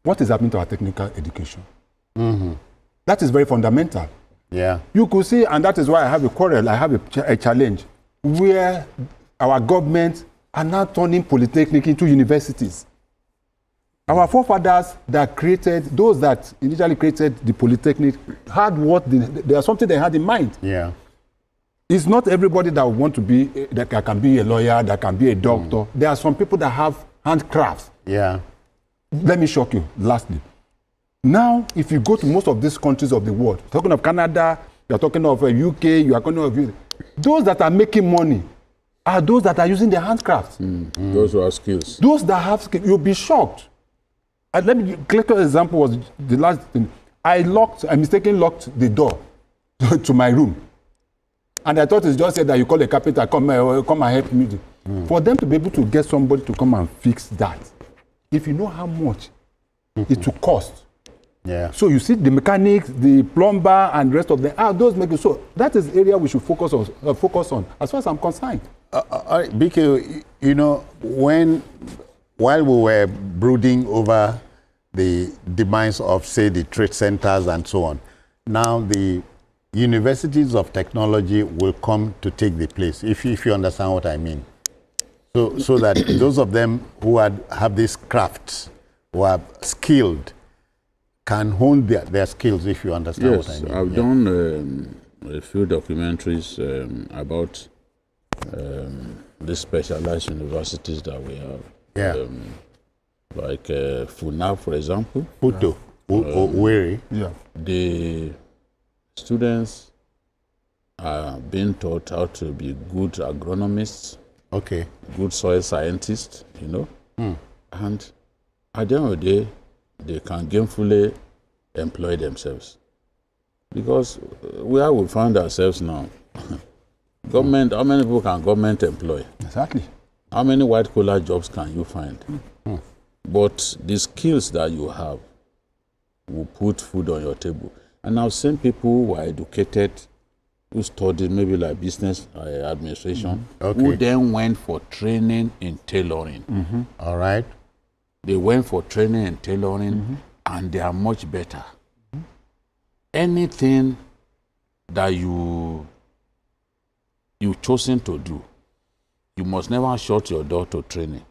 what is happening to our technical education? Mm-hmm. That is very fundamental. Yeah. You could see, and that is why I have a quarrel, I have a challenge, where our government are now turning polytechnic into universities. Our forefathers that created, those that initially created the polytechnic, had there's something they had in mind. Yeah. It's not everybody that want to be, that can be a lawyer, that can be a doctor. There are some people that have handcrafts. Yeah. Let me shock you, lastly. Now, if you go to most of these countries of the world, talking of Canada, you're talking of UK, you are talking of... Those that are making money are those that are using their handcrafts. Those who have skills. Those that have skills, you'll be shocked. let me give an example. Was the last thing I mistakenly locked the door to my room, and I thought it's just said that you call a carpenter, come and help me. For them to be able to get somebody to come and fix that, if you know how much it will cost. Yeah. So you see the mechanics, the plumber, and the rest of them. Those make it. So that is the area we should focus on. As far as I'm concerned. BK, you know, while we were brooding over the demise of, say, the trade centers and so on, now the universities of technology will come to take the place, if you understand what I mean. So that those of them who have these crafts, who are skilled, can hone their skills, if you understand what I mean. Yes, I've done a few documentaries about the specialized universities that we have. Yeah. Like FUNAB, for example. Puto, Uweri. Yeah. The students are being taught how to be good agronomists. Okay. Good soil scientists, you know. And at the end of the day, they can gainfully employ themselves. Because where we find ourselves now, government, how many people can government employ? Exactly. How many white-collar jobs can you find? But the skills that you have will put food on your table. And I've seen people who are educated, who studied maybe like business administration, who then went for training in tailoring. All right. They went for training in tailoring, and they are much better. Anything that you chosen to do, you must never shut your door to training.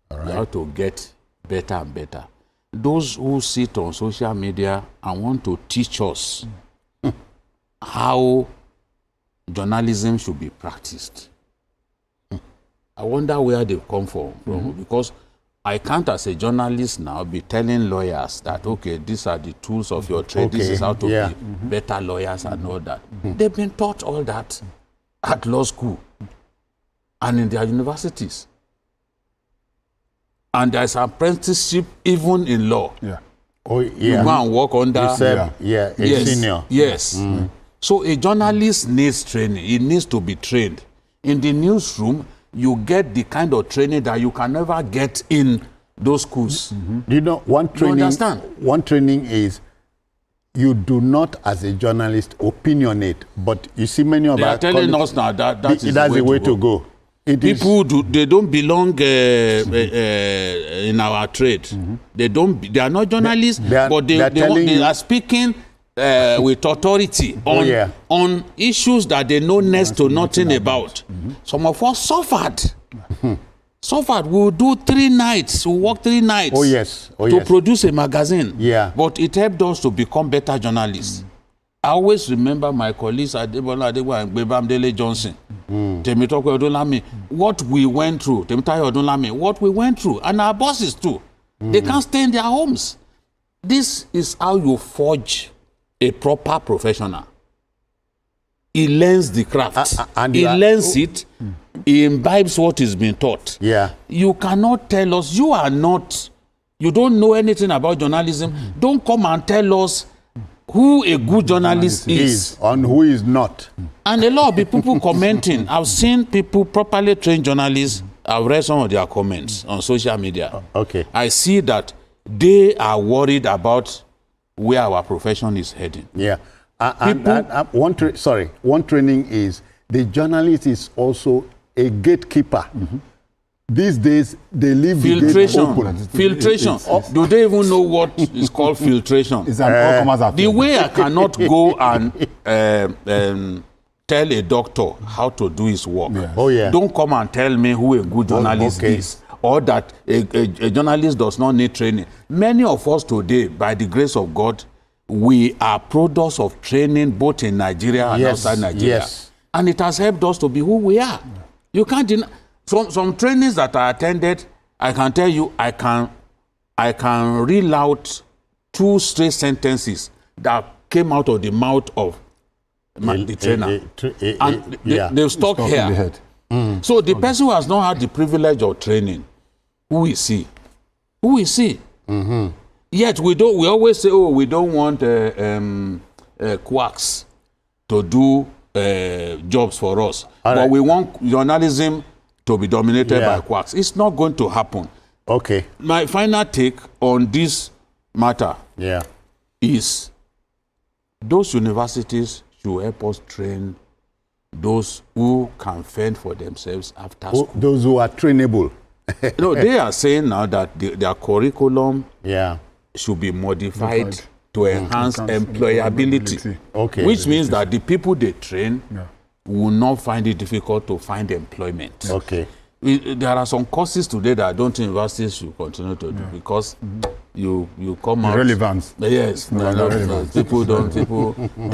All right. You have to get better and better. Those who sit on social media and want to teach us how journalism should be practiced, I wonder where they come from. Because I can't, as a journalist now, be telling lawyers that, okay, these are the tools of your trade, this is how to be better lawyers and all that. They've been taught all that at law school and in their universities. And there's an apprenticeship even in law. Yeah. Oh, yeah. You go and work under. A senior. Yes. So a journalist needs training. He needs to be trained. In the newsroom, you get the kind of training that you can never get in those schools. You know, one training is you do not, as a journalist, opinionate. But you see, many of they are telling us now that that's the way to go. People they don't belong in our trade. They are not journalists, but they are speaking with authority on issues that they know next to nothing about. Some of us suffered. We'll do 3 nights, we'll work 3 nights to produce a magazine. But it helped us to become better journalists. I always remember my colleagues at Adebola and Bamdele Johnson, Temitope Odunlami, what we went through, Temitayo Odunlami, what we went through, and our bosses too. They can't stay in their homes. This is how you forge a proper professional. He learns the craft. He learns it. He imbibes what is being taught. You cannot tell us, you don't know anything about journalism. Don't come and tell us who a good journalist is and who is not. And a lot of people commenting. I've seen people, properly trained journalists, I've read some of their comments on social media. I see that they are worried about where our profession is heading. One training is the journalist is also a gatekeeper. These days, they leave filtration. The gate open. Filtration. Do they even know what is called filtration? It's an all-comers affair. The way I cannot go and tell a doctor how to do his work. Don't come and tell me who a good journalist is, or that a journalist does not need training. Many of us today, by the grace of God, we are products of training both in Nigeria and outside Nigeria. And it has helped us to be who we are. You can't deny. Some trainings that I attended, I can tell you, I can reel out 2 straight sentences that came out of the mouth of the trainer. And they've stuck here. So the person who has not had the privilege of training, who is he? Who is he? Yet we always say, oh, we don't want quacks to do jobs for us. But we want journalism to be dominated by quacks. It's not going to happen. Okay. My final take on this matter is those universities should help us train those who can fend for themselves after school. Those who are trainable. No, they are saying now that their curriculum should be modified to enhance employability. Okay. Which means that the people they train will not find it difficult to find employment. Okay. There are some courses today that I don't think universities should continue to do because you come out. Relevance. Yes. People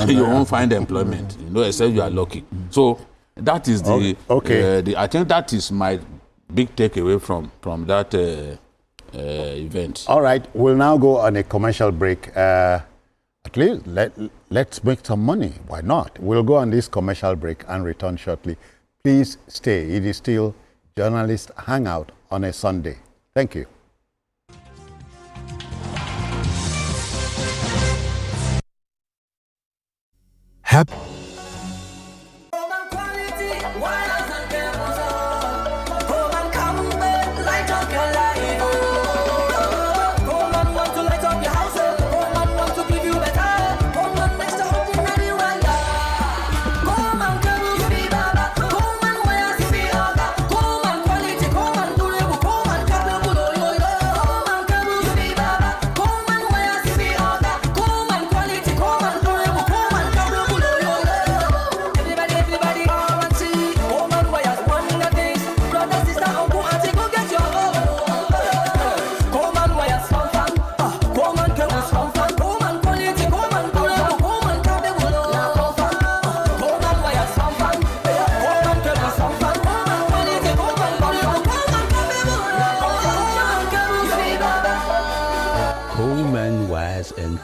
you won't find employment, except you are lucky. So that is I think that is my big takeaway from that event. All right, we'll now go on a commercial break. At least let's make some money. Why not? We'll go on this commercial break and return shortly. Please stay. It is still Journalist Hangout on a Sunday. Thank you.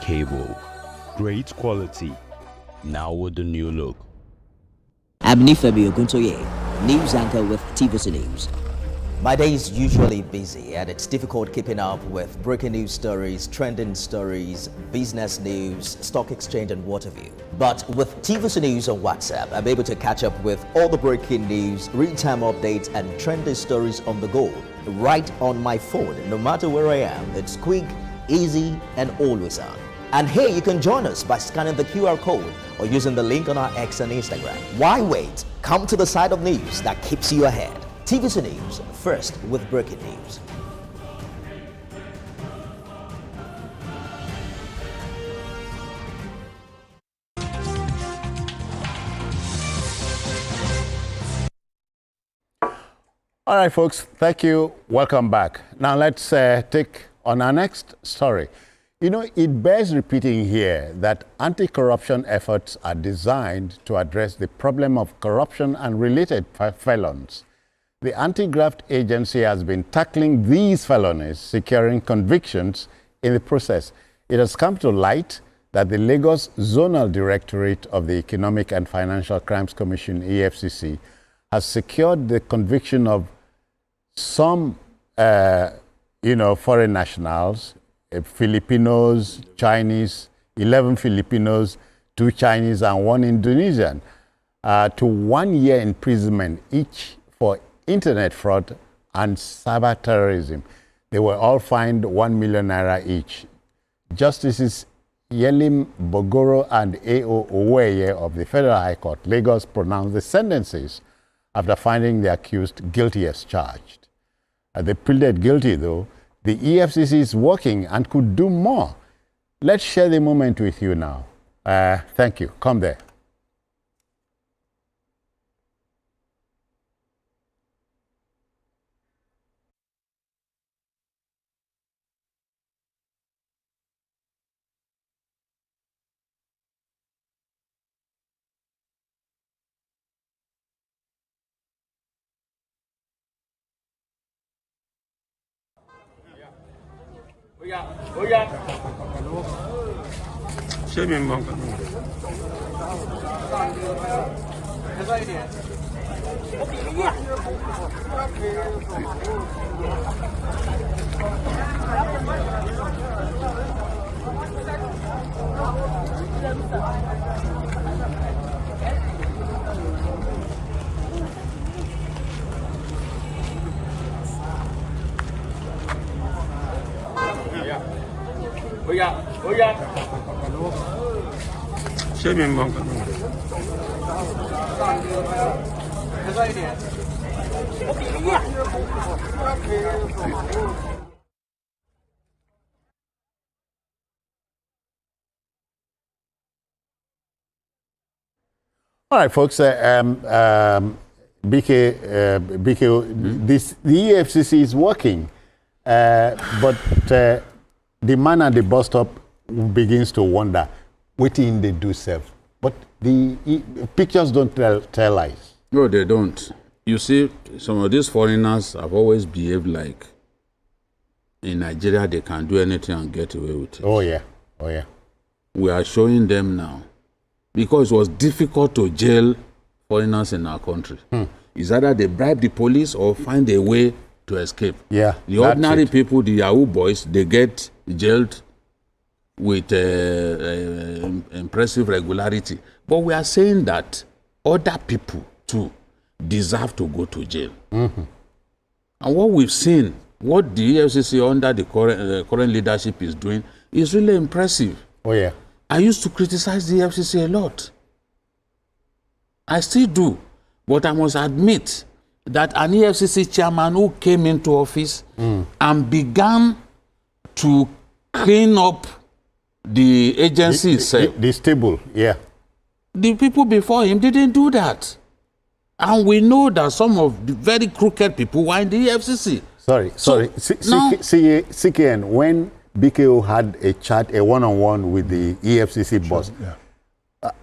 Cable. Great quality, now with the new look. I'm Nifemi Oguntoye, news anchor with TVC News. My day is usually busy and it's difficult keeping up with breaking news stories, trending stories, business news, stock exchange and what have you. But with TVC News on WhatsApp, I'm able to catch up with all the breaking news, real-time updates and trending stories on the go, right on my phone, no matter where I am. It's quick, easy and always on. And here you can join us by scanning the QR code or using the link on our X and Instagram. Why wait? Come to the side of news that keeps you ahead. TVC News, first with breaking news. All right, folks, thank you. Welcome back. Now let's take on our next story. It bears repeating here that anti-corruption efforts are designed to address the problem of corruption and related felons. The Anti-Graft Agency has been tackling these felonies, securing convictions in the process. It has come to light that the Lagos Zonal Directorate of the Economic and Financial Crimes Commission, EFCC, has secured the conviction of some, foreign nationals, Filipinos, Chinese, 11 Filipinos, 2 Chinese and 1 Indonesian, to 1 year imprisonment each for internet fraud and cyber terrorism. They were all fined 1 million naira each. Justices Yelim Bogoro and A.O. Oweye of the Federal High Court, Lagos, pronounced the sentences after finding the accused guilty as charged. They pleaded guilty, though. The EFCC is working and could do more. Let's share the moment with you now. Thank you. Come there. All right, folks. BK, the EFCC is working, but the man at the bus stop begins to wonder what in they do self. But the pictures don't tell lies. No, they don't. You see, some of these foreigners have always behaved like in Nigeria they can do anything and get away with it. Oh yeah, oh yeah. We are showing them now. Because it was difficult to jail foreigners in our country. It's either they bribe the police or find a way to escape. Yeah, the ordinary people, the Yahoo boys, they get jailed with impressive regularity. But we are saying that other people too deserve to go to jail. And what we've seen, what the EFCC under the current leadership is doing is really impressive. Oh yeah. I used to criticize the EFCC a lot. I still do. But I must admit that an EFCC chairman who came into office and began to clean up the agency itself. The stable, yeah. The people before him didn't do that. And we know that some of the very crooked people were in the EFCC. Sorry. CKN, when BKO had a chat, a one-on-one with the EFCC boss,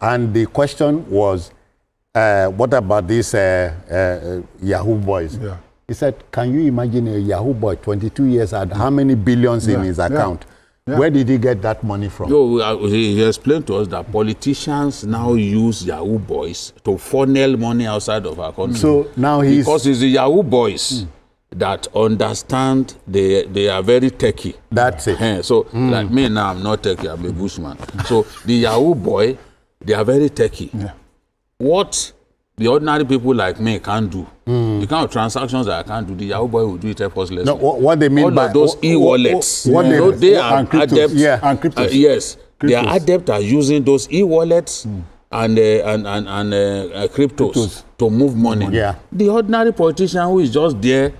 and the question was, what about these Yahoo boys? Yeah. He said, can you imagine a Yahoo boy, 22 years, had how many billions in his account? Yeah. Where did he get that money from? No, he explained to us that politicians now use Yahoo boys to funnel money outside of our country. So now he's... Because it's the Yahoo boys that understand, they are very techie. That's it. So, like me now, I'm not techie, I'm a bushman. So, the Yahoo boy, they are very techie. Yeah. What the ordinary people like me can't do, the kind of transactions that I can't do, the Yahoo boy will do it effortlessly. No, what they mean all by... of those e-wallets, they are adept. And cryptos. Yes, cryptos. They are adept at using those e-wallets and cryptos to move money. Yeah. The ordinary politician who is just there,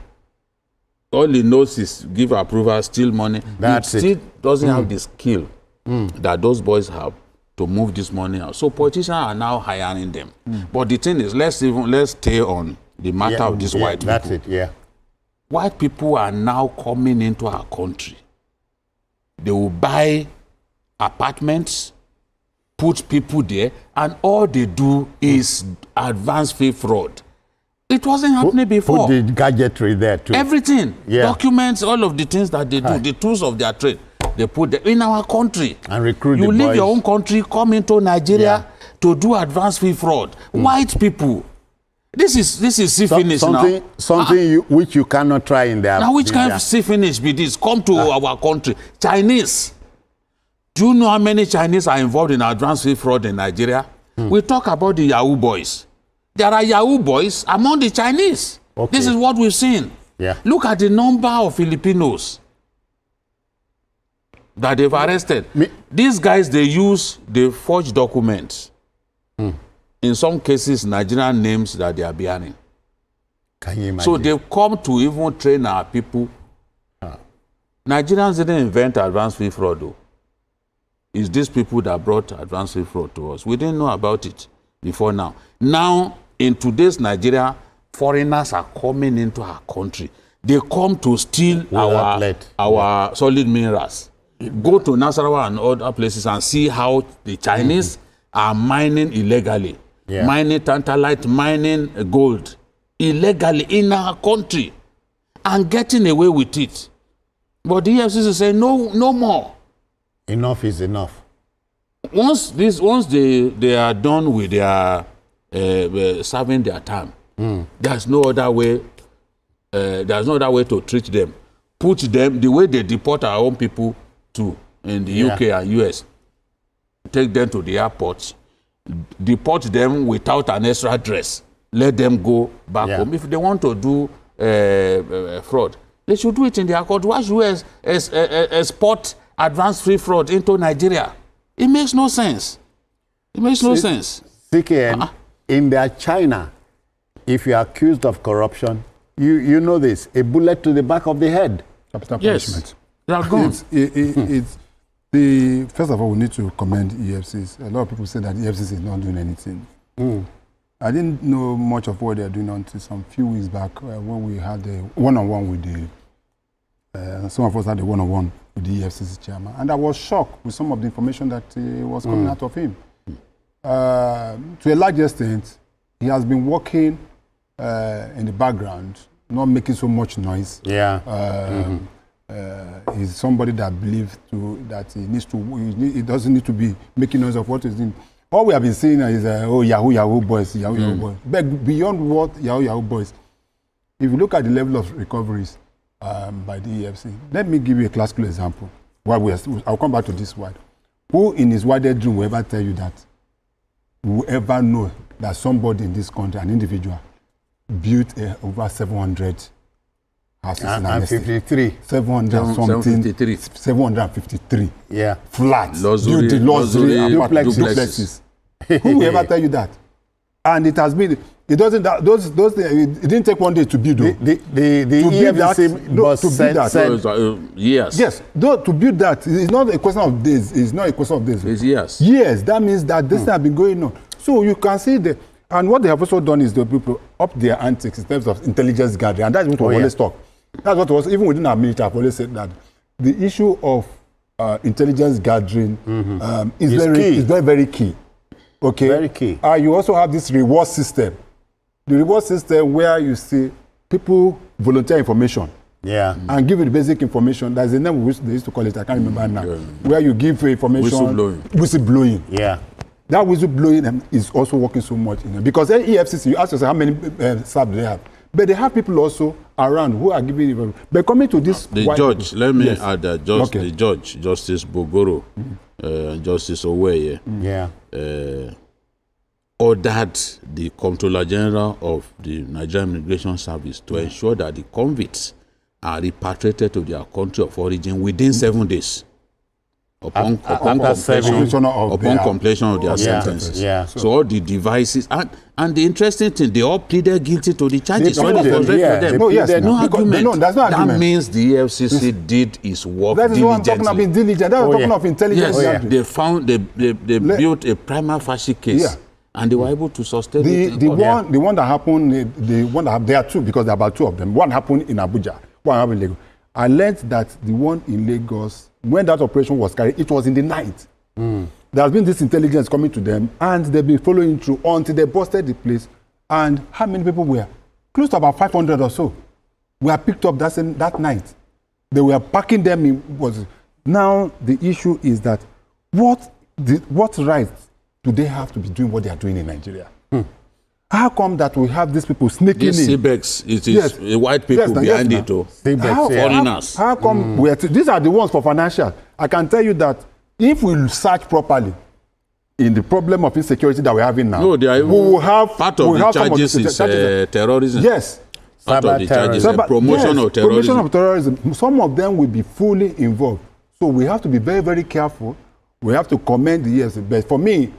all he knows is give approval, steal money. That's he still doesn't have the skill that those boys have to move this money out. So politicians are now hiring them. But the thing is, let's stay on the matter of these white people. That's it, yeah. White people are now coming into our country. They will buy apartments, put people there, and all they do is advance fee fraud. It wasn't happening before. Put the gadgetry there too. Everything, documents, all of the things that they do, the tools of their trade, they put them in our country. And recruit you the leave boys. your own country, come into Nigeria to do advance fee fraud. White people. This is see finish now. Something which you cannot try in there. Now which kind of see finish be this? Come to our country. Chinese. Do you know how many Chinese are involved in advance fee fraud in Nigeria? We talk about the Yahoo boys. There are Yahoo boys among the Chinese. Okay. This is what we've seen. Yeah. Look at the number of Filipinos that they've arrested. These guys, they forge documents. In some cases, Nigerian names that they are bearing. Can you imagine? So they've come to even train our people. Nigerians didn't invent advance fee fraud, though. It's these people that brought advance fee fraud to us. We didn't know about it before now. Now, in today's Nigeria, foreigners are coming into our country. They come to steal our solid minerals. Go to Nasarawa and other places and see how the Chinese are mining illegally. Mining tantalite, mining gold illegally in our country and getting away with it. But the EFCC say no more. Enough is enough. Once they are done with their serving their time, there's no other way. There's no other way to treat them. Put them the way they deport our own people to in the UK and US. Take them to the airport, deport them without an extra dress. Let them go back home. If they want to do fraud, they should do it in their country. Why should we export advanced free fraud into Nigeria. It makes no sense. It makes no sense. CKN, in their China, if you are accused of corruption, you know this, a bullet to the back of the head. Capital punishment. They are gone. First of all, we need to commend EFCC. A lot of people say that EFCC is not doing anything. I didn't know much of what they are doing until some few weeks back when we had a one-on-one with some of us had a one-on-one with the EFCC chairman. And I was shocked with some of the information that was coming out of him. To a large extent, he has been working in the background, not making so much noise. He's somebody that believes that he doesn't need to be making noise of what he's doing. All we have been seeing is Yahoo boys, Yahoo boys. But beyond what Yahoo boys, if you look at the level of recoveries by the EFC, let me give you a classical example. I'll come back to this word. Who in his wildest dream will ever tell you that, will ever know that somebody in this country, an individual, built over 700 houses and 53. 753. Yeah. Flats. Luxury duplexes. Who will ever tell you that? And it has been, it doesn't, those things, it didn't take one day to build. The EFCC said yes. Yes, to build that, it's not a question of days. It's not a question of days. It's years. Yes, that means that this thing has been going on. So you can see and what they have also done is the people up their antics in terms of intelligence gathering, and that's what we always talk. That's what was, even within our military, I've always said that the issue of intelligence gathering is very, very key. Okay? Very key. You also have this reward system. The reward system where you see people volunteer information. And give you the basic information. There's a name which they used to call it, I can't remember now. Where you give information. Whistleblowing. That whistleblowing is also working so much. Because EFCC, you ask yourself how many staff do they have? But they have people also around who are giving you. But coming to this... The judge, let me add that the judge, Justice Bogoro, Justice Oweye, ordered the Comptroller General of the Nigerian Immigration Service to ensure that the convicts are repatriated to their country of origin within 7 days. Upon completion of their sentences. So all the devices and the interesting thing, they all pleaded guilty to the charges. No argument. That means the EFCC did its work diligently. That is what I'm talking about, being diligent. That's talking of intelligence. They found they built a prima facie case. And they were able to sustain it. The one that happened, there are two, because there are about two of them. One happened in Abuja, one happened in Lagos. I learned that the one in Lagos, when that operation was carried, it was in the night. There has been this intelligence coming to them, and they've been following through until they busted the place. And how many people were? Close to about 500 or so were picked up that night. They were packing them in. Now the issue is that what rights do they have to be doing what they are doing in Nigeria? How come that we have these people sneaking in? CBEX, it is white people behind it, foreigners. How come these are the ones for financial? I can tell you that if we search properly in the problem of insecurity that we're having now, we will have part of the charges is terrorism. Yes. Part of the charges is promotion of terrorism. Promotion of terrorism. Some of them will be fully involved. So we have to be very, very careful. We have to commend the EFCC. But for me,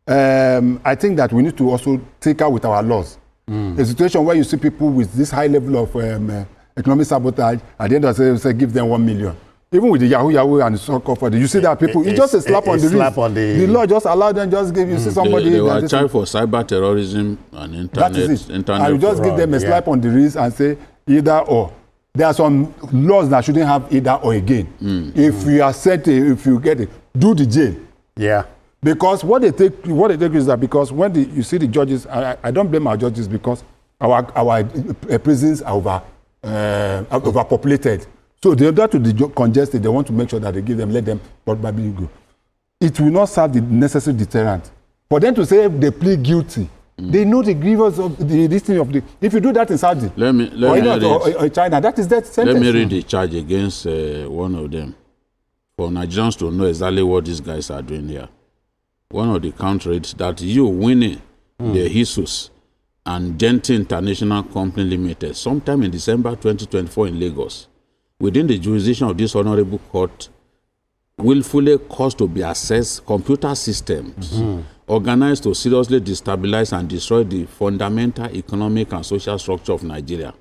I think that we need to also take out with our laws. A situation where you see people with this high level of economic sabotage, at the end of the day, say give them 1 million. Even with the Yahoo and so forth, you see that people, it's just a slap on the wrist. The law just allow them, just give, you see somebody. They were charged for cyber terrorism and internet. That is it. And you just give them a slap on the wrist and say either or. There are some laws that shouldn't have either or again. If you are sent, if you get it, do the jail. Because what they take is that because when you see the judges, I don't blame our judges because our prisons are overpopulated. So they have to decongest it. They want to make sure that they give them, let them probably go. It will not serve the necessary deterrent. For them to say they plead guilty, they know the grievance of this thing of the. If you do that in Saudi or China, that is death sentence. Let me read the charge against one of them, for Nigerians to know exactly what these guys are doing here. One of the count rates that you winning the Jesus and Genti International Company Limited sometime in December 2024 in Lagos, within the jurisdiction of this honorable court, willfully caused to be accessed computer systems organized to seriously destabilize and destroy the fundamental economic and social structure of Nigeria.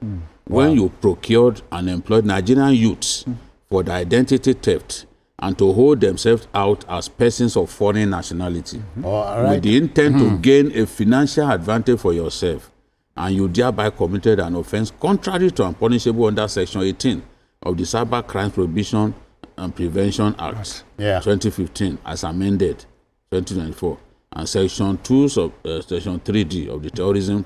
When you procured and employed Nigerian youths for the identity theft and to hold themselves out as persons of foreign nationality with the intent to gain a financial advantage for yourself, and you thereby committed an offense contrary to and punishable under Section 18 of the Cyber Crimes Prohibition and Prevention Act 2015 as amended 2024, and Section 2 of Section 3D of the Terrorism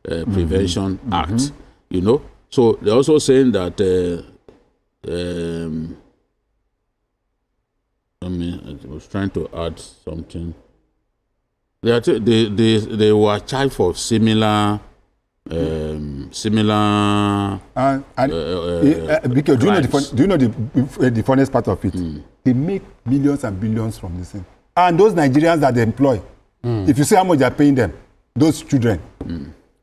Prevention Act. You know, so they're also saying that I was trying to add something. They were charged for similar because do you know the funniest part of it? They make millions and billions from this thing. And those Nigerians that they employ, if you see how much they're paying them, those children,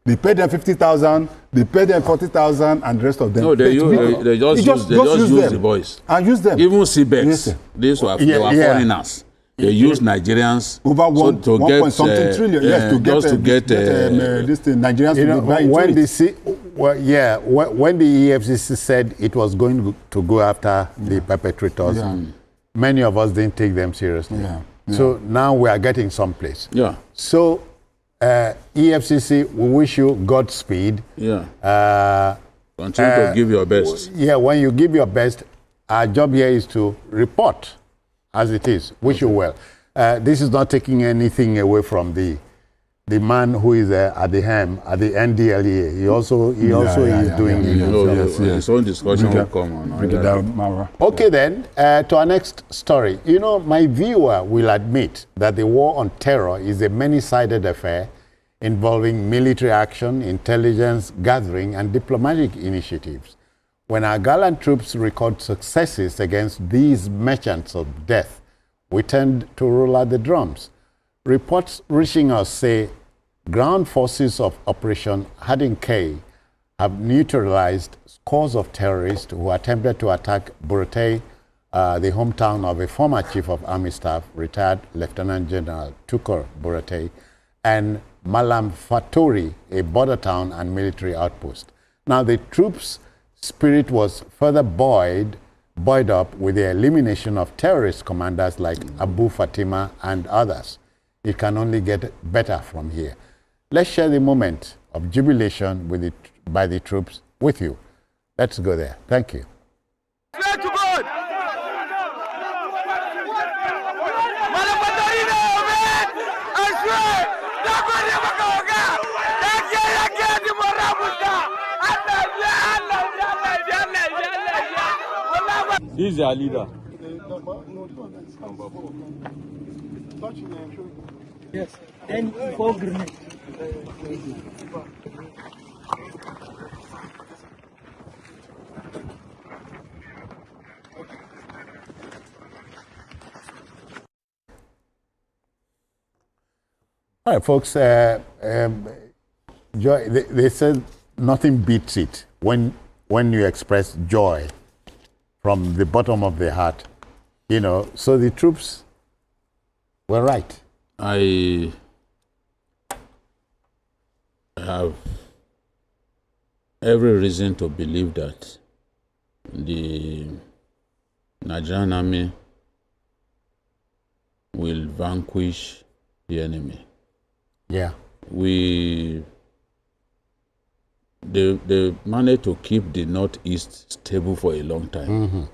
they pay them 50,000, they pay them 40,000, and the rest of them. No, they just use the boys. And use them. Even CBEX, they were foreigners. They use Nigerians over one point something trillion. To get this thing. Nigerians, you know, when the EFCC said it was going to go after the perpetrators, many of us didn't take them seriously. So now we are getting someplace. So EFCC, we wish you Godspeed. Continue to give your best. When you give your best, our job here is to report as it is. Wish you well. This is not taking anything away from the man who is at the helm at the NDLEA. He also is doing it. His own discussion will come on. Okay then, to our next story. You know, my viewer will admit that the war on terror is a many-sided affair involving military action, intelligence gathering, and diplomatic initiatives. When our gallant troops record successes against these merchants of death, we tend to roll out the drums. Reports reaching us say ground forces of Operation Hardin K have neutralized scores of terrorists who attempted to attack Burete, the hometown of a former chief of army staff, retired Lieutenant General Tukur Burete, and Malam Fatori, a border town and military outpost. Now the troops' spirit was further buoyed up with the elimination of terrorist commanders like Abu Fatima and others. It can only get better from here. Let's share the moment of jubilation by the troops with you. Let's go there. Thank you. Swear to God! I swear! He's our leader. Yes, and 4 grenades. All right, folks, joy, they said nothing beats it when you express joy from the bottom of the heart, you know. So the troops were right. I have every reason to believe that the Nigerian army will vanquish the enemy. They managed to keep the Northeast stable for a long time.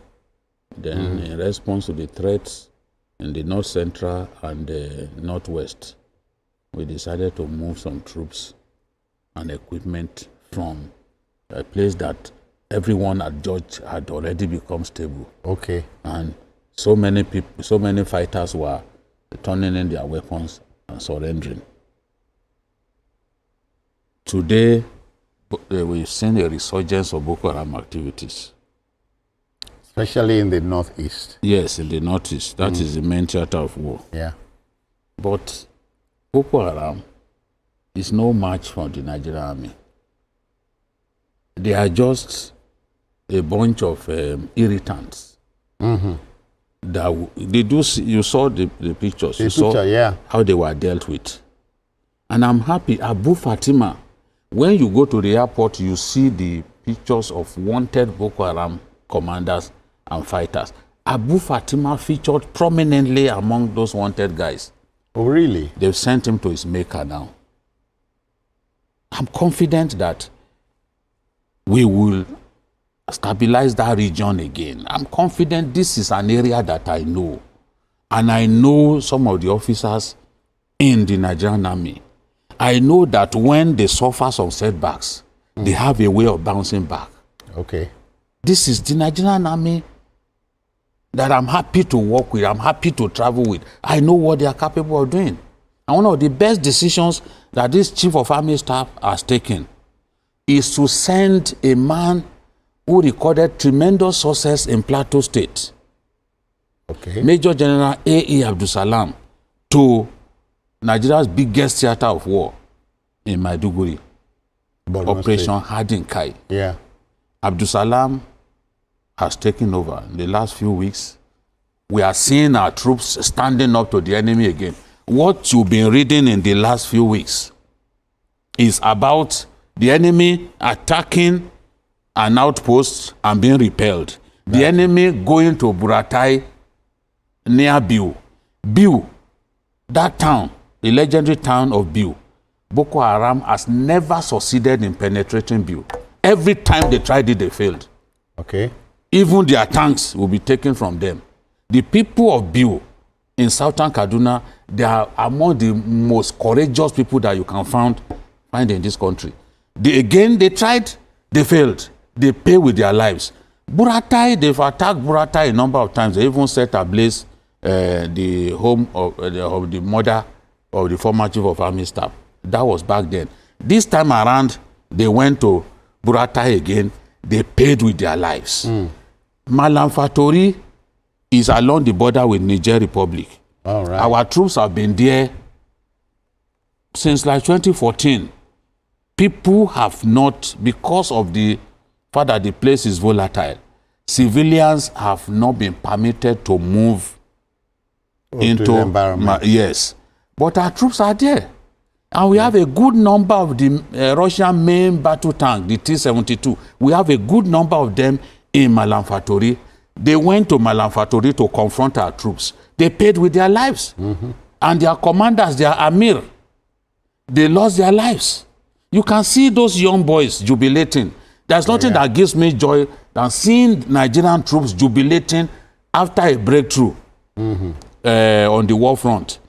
Then in response to the threats in the North Central and the Northwest, we decided to move some troops and equipment from a place that everyone had judged had already become stable. And so many people, so many fighters were turning in their weapons and surrendering. Today, we've seen a resurgence of Boko Haram activities. Especially in the Northeast. Yes, in the Northeast. That is the main theater of war. But Boko Haram is no match for the Nigerian army. They are just a bunch of irritants You saw the pictures. You saw how they were dealt with. And I'm happy. Abu Fatima, when you go to the airport, you see the pictures of wanted Boko Haram commanders and fighters. Abu Fatima featured prominently among those wanted guys. Oh, really? They've sent him to his maker now. I'm confident that we will stabilize that region again. I'm confident this is an area that I know. And I know some of the officers in the Nigerian army. I know that when they suffer some setbacks, they have a way of bouncing back. Okay. This is the Nigerian army that I'm happy to work with, I'm happy to travel with. I know what they are capable of doing. And one of the best decisions that this chief of army staff has taken is to send a man who recorded tremendous success in Plateau State, Major General A.E. Abdulsalam, to Nigeria's biggest theater of war in Maiduguri, Operation Hardin Kai. Yeah. Abdulsalam has taken over in the last few weeks. We are seeing our troops standing up to the enemy again. What you've been reading in the last few weeks is about the enemy attacking an outpost and being repelled. The enemy going to Buratai near Biu. Biu, that town, the legendary town of Biu, Boko Haram has never succeeded in penetrating Biu. Every time they tried it, they failed. Okay. Even their tanks will be taken from them. The people of Biu in southern Kaduna, they are among the most courageous people that you can find in this country. They tried, they failed. They pay with their lives. Buratai, they've attacked Buratai a number of times. They even set ablaze the home of the mother of the former chief of army staff. That was back then. This time around, they went to Buratai again. They paid with their lives. Malam Fatori is along the border with Niger Republic. All right. Our troops have been there since like 2014. People have not, because of the fact that the place is volatile, civilians have not been permitted to move into the environment. Yes. But our troops are there. And we have a good number of the Russian main battle tank, the T-72. We have a good number of them in Malam Fatori. They went to Malam Fatori to confront our troops. They paid with their lives. And their commanders, their Amir, they lost their lives. You can see those young boys jubilating. There's nothing that gives me joy than seeing Nigerian troops jubilating after a breakthrough on the war front.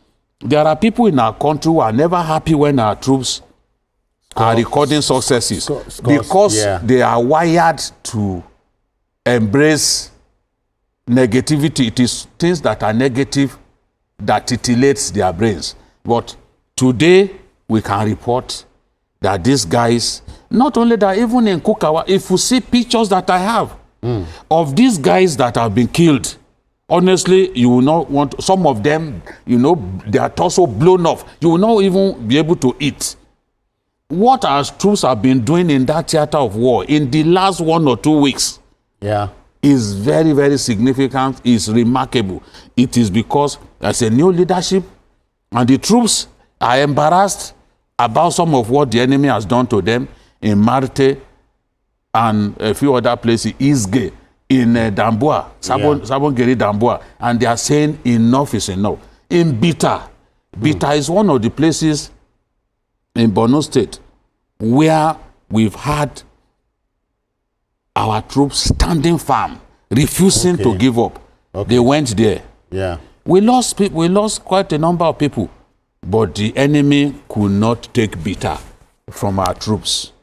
There are people in our country who are never happy when our troops are recording successes because they are wired to embrace negativity. It is things that are negative that titillates their brains. But today, we can report that these guys, not only that, even in Kukawa, if you see pictures that I have of these guys that have been killed, honestly, you will not want, some of them, they are torso blown off. You will not even be able to eat. What our troops have been doing in that theater of war in the last 1 or 2 weeks is very, very significant, is remarkable. It is because there's a new leadership and the troops are embarrassed about some of what the enemy has done to them in Marte and a few other places, Isge, in Dambua, Sabongeri Dambua, and they are saying enough is enough. In Bita, Bita is one of the places in Borno State where we've had our troops standing firm, refusing to give up. They went there. We lost quite a number of people, but the enemy could not take Bita from our troops.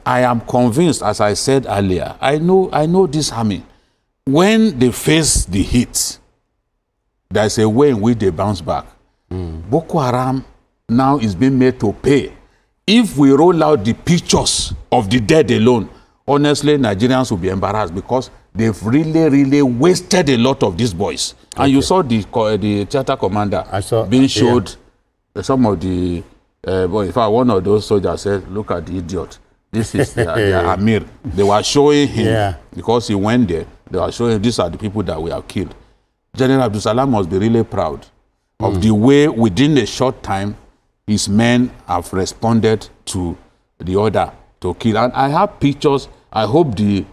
I am convinced, as I said earlier, I know this army. When they face the heat, there's a way in which they bounce back. Boko Haram now is being made to pay. If we roll out the pictures of the dead alone, honestly, Nigerians will be embarrassed because they've really, really wasted a lot of these boys. And you saw the theater commander being showed some of the, in fact, one of those soldiers said, look at the idiot. This is their Amir. They were showing him because he went there They are showing these are the people that we have killed. General Abdul Salam must be really proud of the way within a short time his men have responded to the order to kill. And I have pictures. I hope the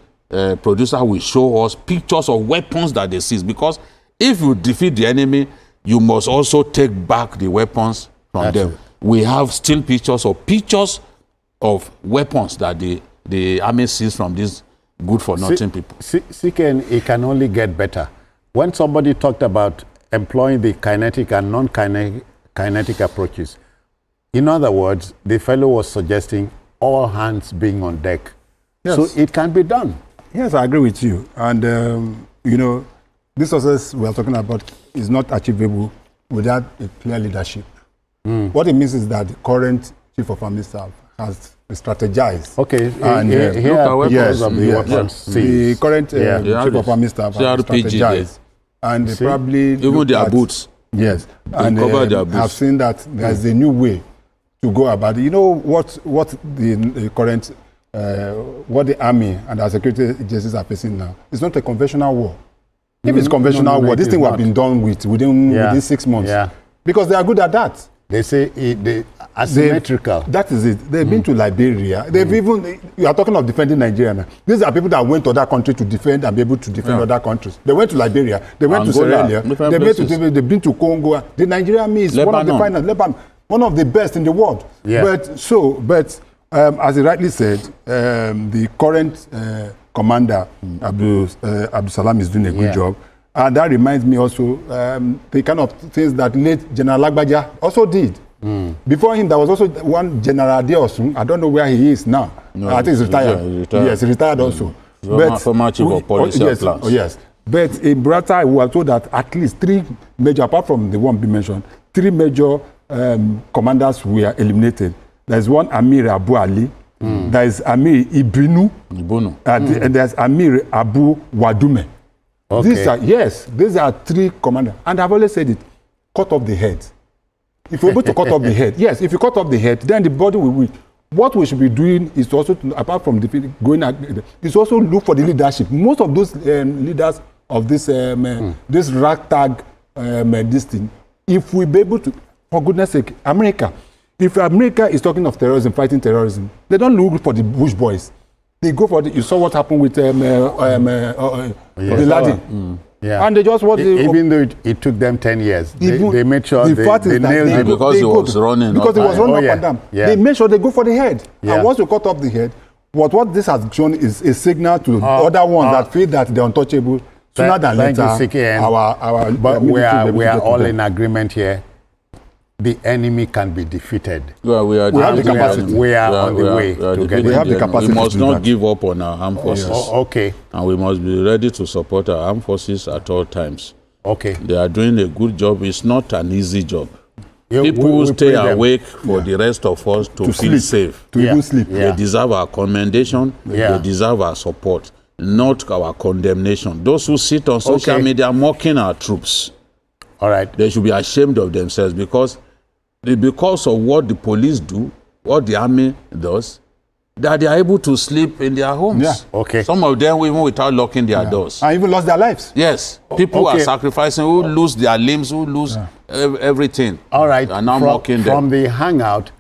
producer will show us pictures of weapons that they seize, because if you defeat the enemy, you must also take back the weapons from them. We have still pictures of weapons that the army seized from these good-for-nothing people. It can only get better. When somebody talked about employing the kinetic and non-kinetic approaches, in other words, the fellow was suggesting all hands being on deck. Yes. So it can be done. Yes, I agree with you. And, you know, this success we are talking about is not achievable without a clear leadership. What it means is that the current chief of army staff has strategized. Okay, and here are yes, of the weapons. The current chief of army staff has strategized. And they probably even their boots. Yes, and cover their boots. I've seen that there's a new way to go about it. You know what the current what the army and our security agencies are facing now? It's not a conventional war. If it's conventional war, this thing would have been done within 6 months. Yeah. Because they are good at that. They say they asymmetrical. That is it. They've been to Liberia. They've even, you are talking of defending Nigeria now. These are people that went to other countries to defend and be able to defend other countries. They went to Liberia. They went to Sierra Leone. They've been to Congo. The Nigerian army is one of the finest, one of the best in the world. Yeah. But as he rightly said, the current commander, Abdul Salam, is doing a good job. And that reminds me also the kind of things that late General Lagbaja also did. Before him, there was also one General Adeosun. I don't know where he is now. No, I think he's retired. Yes, he's retired also. But former chief of police plans. Yes. But in Brata, we were told that at least 3 major, apart from the one being mentioned, 3 major commanders were eliminated. There's one Amir Abu Ali. There is Amir Ibinu. And there's Amir Abu Wadume. Okay. These are 3 commanders. And I've always said it, cut off the head. If we're able to cut off the head, yes, if you cut off the head, then the body will weak. What we should be doing is to also, apart from is also look for the leadership. Most of those leaders of this this ragtag this thing, if we be able to, for goodness sake, if America is talking of terrorism, fighting terrorism, they don't look for the Bush boys. They go for you saw what happened with Bin Laden. And they just even though it took them 10 years, they made sure they nailed it. Because he was running up and down. They made sure they go for the head. And once you cut off the head, what this has shown is a signal to other ones that feel that they're untouchable. Sooner than later, but we are all in agreement here. The enemy can be defeated. Well, we have the capacity. We are on the way to get it. We have the capacity. We must not give up on our armed forces. Okay. And we must be ready to support our armed forces at all times. Okay. They are doing a good job. It's not an easy job. People stay awake for the rest of us to feel safe. To even sleep. They deserve our commendation. They deserve our support, not our condemnation. Those who sit on social media mocking our troops, all right, they should be ashamed of themselves because of what the police do, what the army does, that they are able to sleep in their homes. Yeah. Okay. Some of them even without locking their doors. And even lost their lives. Yes. People are sacrificing, who lose their limbs, who lose everything. All right. And now mocking them. From the hangout,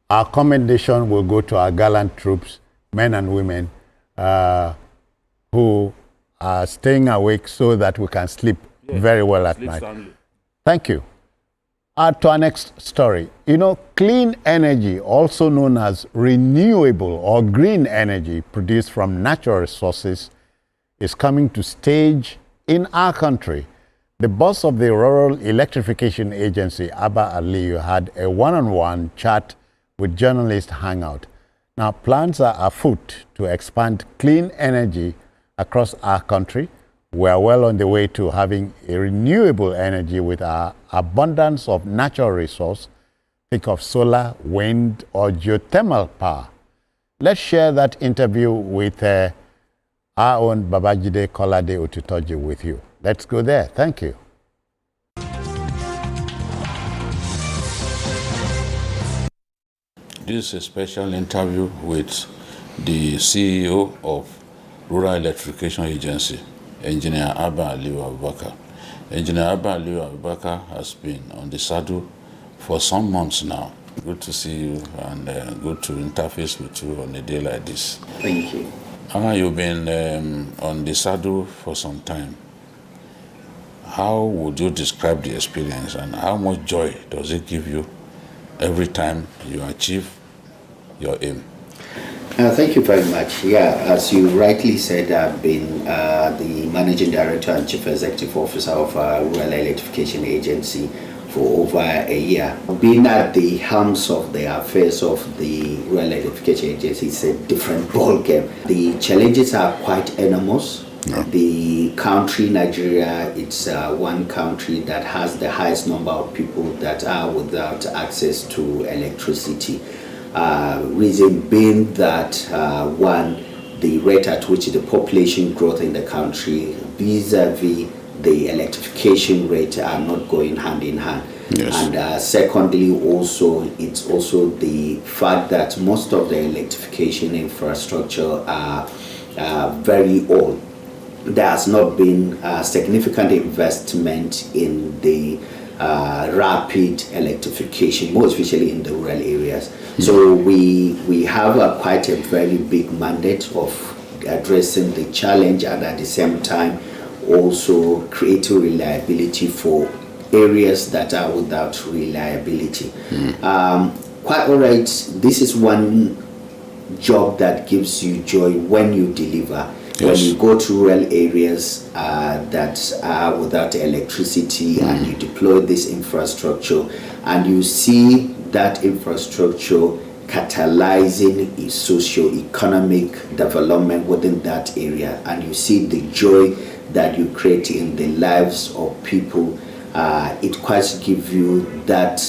our commendation will go to our gallant troops, men and women, who are staying awake so that we can sleep very well at night. Soundly. Thank you. To our next story. You know, clean energy, also known as renewable or green energy produced from natural resources, is coming to stage in our country. The boss of the Rural Electrification Agency, Abba Aliyu, had a one-on-one chat with journalist Hangout. Now, plans are afoot to expand clean energy across our country. We are well on the way to having a renewable energy with our abundance of natural resource. Think of solar, wind, or geothermal power. Let's share that interview with our own Babajide Kolade Otutoji with you. Let's go there. Thank you. This is a special interview with the CEO of Rural Electrification Agency. Engineer Abba Aliyu Abubakar. Engineer Abba Aliyu Abubakar has been on the saddle for some months now. Good to see you and good to interface with you on a day like this. Thank you. You've been on the saddle for some time. How would you describe the experience and how much joy does it give you every time you achieve your aim? Thank you very much. Yeah, as you rightly said, I've been the Managing Director and Chief Executive Officer of Rural Electrification Agency for over a year. Being at the helms of the affairs of the Rural Electrification Agency is a different ball game. The challenges are quite enormous. Yeah. The country, Nigeria, it's one country that has the highest number of people that are without access to electricity. Reason being that one, the rate at which the population growth in the country vis-a-vis the electrification rate are not going hand in hand. Yes. And secondly, also it's also the fact that most of the electrification infrastructure are very old. There has not been significant investment in the rapid electrification, more especially in the rural areas. Mm-hmm. So we have quite a very big mandate of addressing the challenge and at the same time also creating reliability for areas that are without reliability. Mm-hmm. Quite all right, this is one job that gives you joy when you deliver. Yes. When you go to rural areas that are without electricity and you deploy this infrastructure and you see that infrastructure catalyzing socio-economic development within that area and you see the joy that you create in the lives of people, it quite gives you that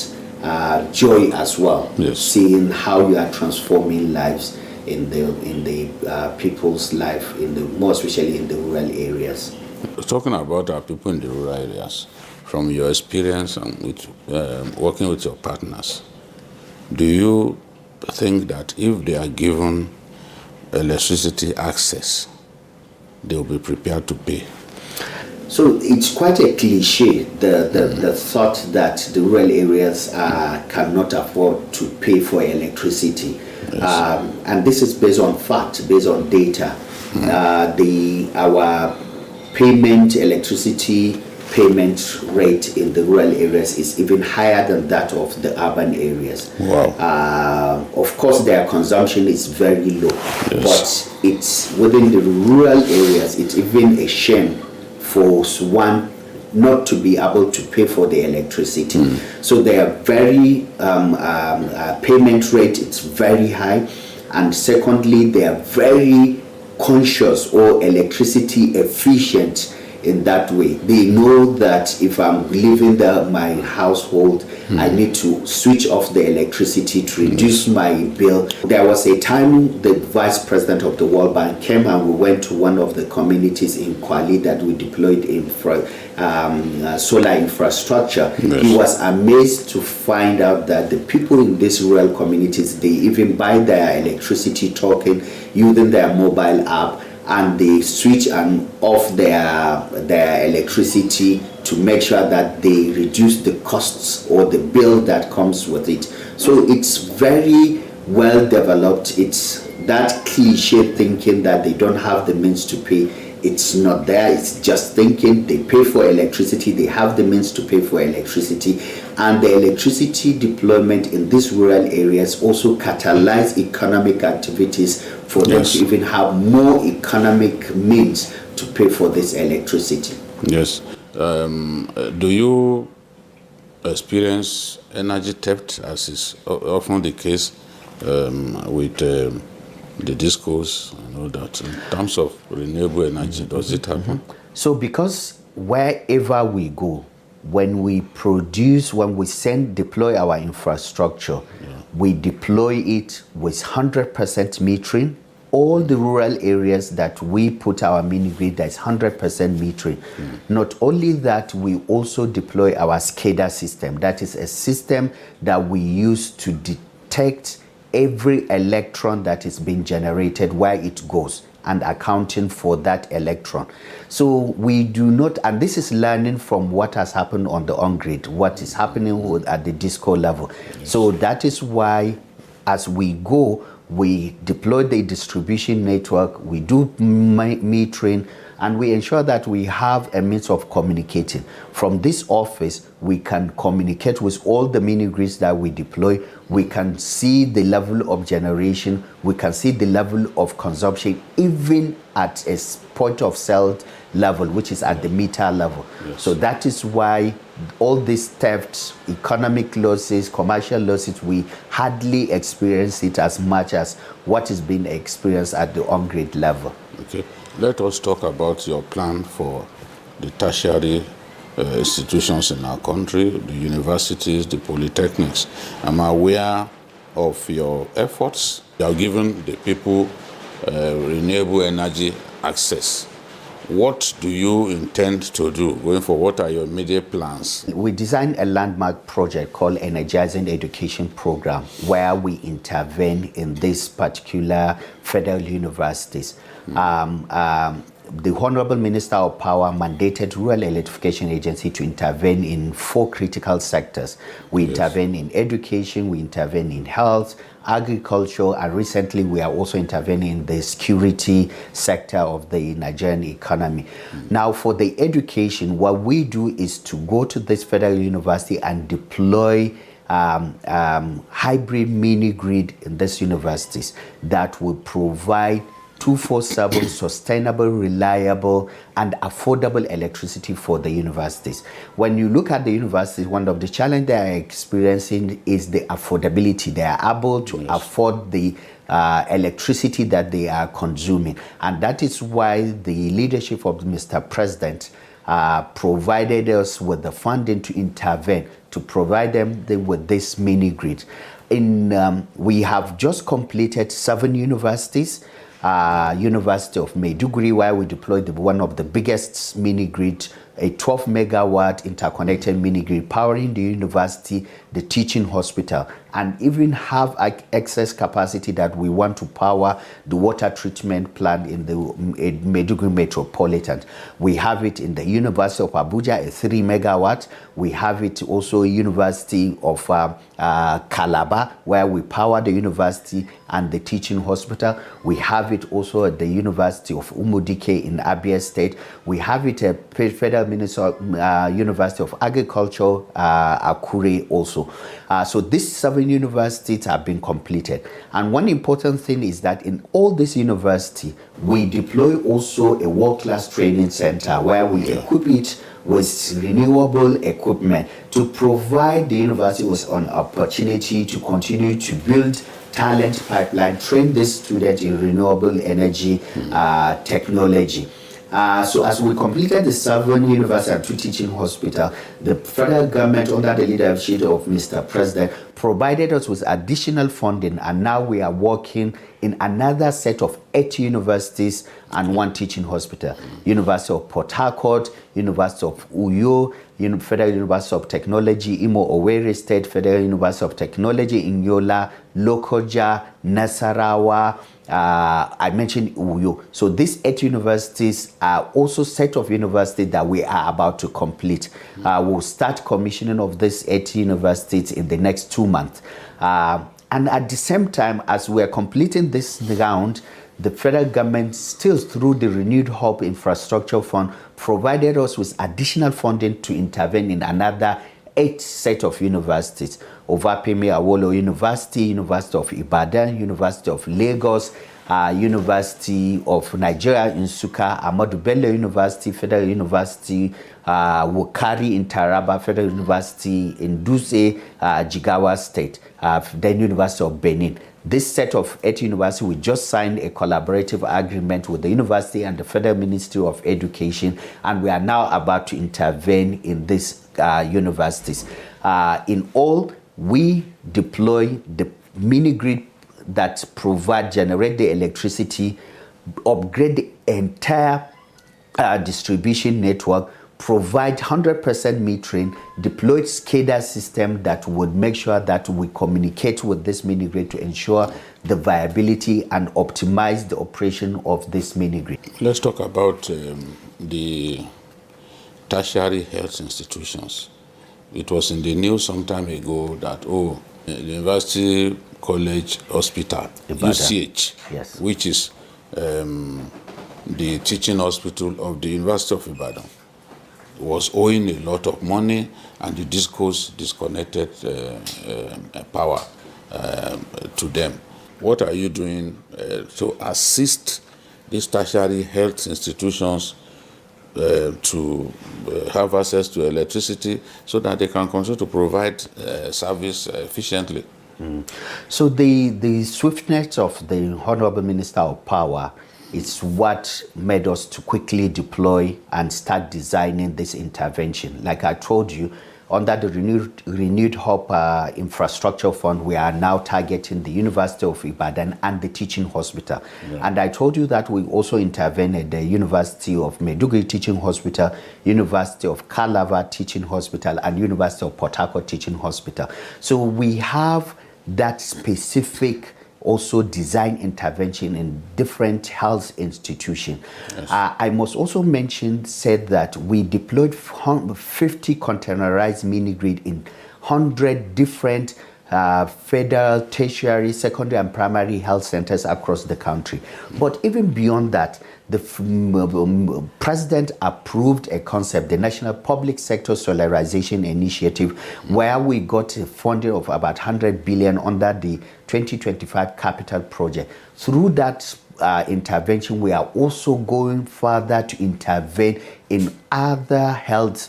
joy as well. Yes. Seeing how you are transforming lives in the people's life, more especially in the rural areas. Talking about our people in the rural areas, from your experience and with working with your partners, do you think that if they are given electricity access, they will be prepared to pay? So it's quite a cliche, the thought that the rural areas cannot afford to pay for electricity. Yes. And this is based on fact, based on data. Our electricity payment rate in the rural areas is even higher than that of the urban areas. Wow. Of course, their consumption is very low, yes. But it's within the rural areas, it's even a shame for one not to be able to pay for the electricity. So they are very payment rate, it's very high, and secondly they are very conscious or electricity efficient in that way. They know that if I'm leaving my household, I need to switch off the electricity to reduce my bill. There was a time the vice president of the World Bank came and we went to one of the communities in Kwali that we deployed solar infrastructure. Yes. He was amazed to find out that the people in these rural communities, they even buy their electricity token using their mobile app, and they switch off their electricity to make sure that they reduce the costs or the bill that comes with it. So it's very well developed. It's that cliche thinking that they don't have the means to pay. It's not there. It's just thinking they pay for electricity, they have the means to pay for electricity, and the electricity deployment in these rural areas also catalyze economic activities for them to even have more economic means to pay for this electricity. Yes. Do you experience energy theft, as is often the case with the discos and all that, in terms of renewable energy? Does it happen? So because wherever we go, when we deploy our infrastructure, we deploy it with 100% metering. All the rural areas that we put our mini grid, that's 100% metering. Not only that, we also deploy our SCADA system. That is a system that we use to detect every electron that is being generated, where it goes. and accounting for that electron. So we do not, and this is learning from what has happened on the on-grid, what is happening at the disco level. So that is why as we go, we deploy the distribution network, we do metering, and we ensure that we have a means of communicating. From this office, we can communicate with all the mini grids that we deploy. We can see the level of generation, we can see the level of consumption, even at a point of sale level, which is at the meter level. Yes. So that is why all these thefts, economic losses, commercial losses, we hardly experience it as much as what is being experienced at the on-grid level. Okay. Let us talk about your plan for the tertiary institutions in our country, the universities, the polytechnics. I'm aware of your efforts. You have given the people renewable energy access. What do you intend to do going forward? What are your immediate plans? We designed a landmark project called Energizing Education Program, where we intervene in these particular federal universities. The Honorable Minister of Power mandated Rural Electrification Agency to intervene in 4 critical sectors. We intervene in education, we intervene in health, agriculture, and recently we are also intervening in the security sector of the Nigerian economy. Now, for the education, what we do is to go to this federal university and deploy hybrid mini grid in these universities that will provide 24/7 sustainable, reliable, and affordable electricity for the universities. When you look at the universities, one of the challenges they are experiencing is the affordability. They are able to afford the electricity that they are consuming. And that is why the leadership of Mr. President provided us with the funding to intervene, to provide them with this mini grid. We have just completed 7 universities. University of Maiduguri, where we deployed one of the biggest mini grid, a 12 megawatt interconnected mini grid powering the university, the teaching hospital, and even have excess capacity that we want to power the water treatment plant in the Maiduguri Metropolitan. We have it in the University of Abuja, a 3 megawatt. We have it also University of Calabar, where we power the university and the teaching hospital. We have it also at the University of Umudike in Abia State. We have it at Federal University of Agriculture, Akure also. So these 7 universities have been completed. And one important thing is that in all these universities, we deploy also a world-class training center where we equip it with renewable equipment to provide the university with an opportunity to continue to build talent pipeline, train these students in renewable energy technology. So as we completed the 7 university and 2 teaching hospitals, the federal government, under the leadership of Mr. President, provided us with additional funding, and now we are working in another set of 8 universities and 1 teaching hospital. University of Port Harcourt, University of Uyo, Federal University of Technology, Imo Owerri State, Federal University of Technology in Yola, Lokoja, Nasarawa, I mentioned Uyo. So these 8 universities are also set of universities that we are about to complete. We'll start commissioning of these 8 universities in the next 2 months. And at the same time, as we are completing this round, the federal government, still through the Renewed Hope Infrastructure Fund, provided us with additional funding to intervene in another 8 set of universities. Ovapemi Awolowo University, University of Ibadan, University of Lagos, University of Nigeria Nsukka, Ahmadu Bello University, Federal University, Wukari in Taraba, Federal University in Dutse, Jigawa State, then University of Benin. This set of 8 universities, we just signed a collaborative agreement with the university and the Federal Ministry of Education, and we are now about to intervene in these universities. In all, we deploy the mini grid that generate the electricity, upgrade the entire distribution network, provide 100% metering, deployed SCADA system that would make sure that we communicate with this mini grid to ensure the viability and optimize the operation of this mini grid. Let's talk about the tertiary health institutions. It was in the news some time ago that, the University College Hospital, UCH, yes, which is the teaching hospital of the University of Ibadan, was owing a lot of money, and the discos disconnected power to them. What are you doing to assist these tertiary health institutions to have access to electricity so that they can continue to provide service efficiently? So the swiftness of the Honorable Minister of Power is what made us to quickly deploy and start designing this intervention. Like I told you, under the renewed Hope Infrastructure Fund, we are now targeting the University of Ibadan and the teaching hospital. Yeah. And I told you that we also intervene at the University of Maiduguri Teaching Hospital, University of Calabar Teaching Hospital, and University of Port Harcourt Teaching Hospital. So we have that specific also design intervention in different health institutions. Yes. I must also said that we deployed 50 containerized mini grid in 100 different federal, tertiary, secondary, and primary health centers across the country. But even beyond that, the president approved a concept, the National Public Sector Solarization Initiative, where we got a funding of about 100 billion under the 2025 capital project. Through that intervention, we are also going further to intervene in other health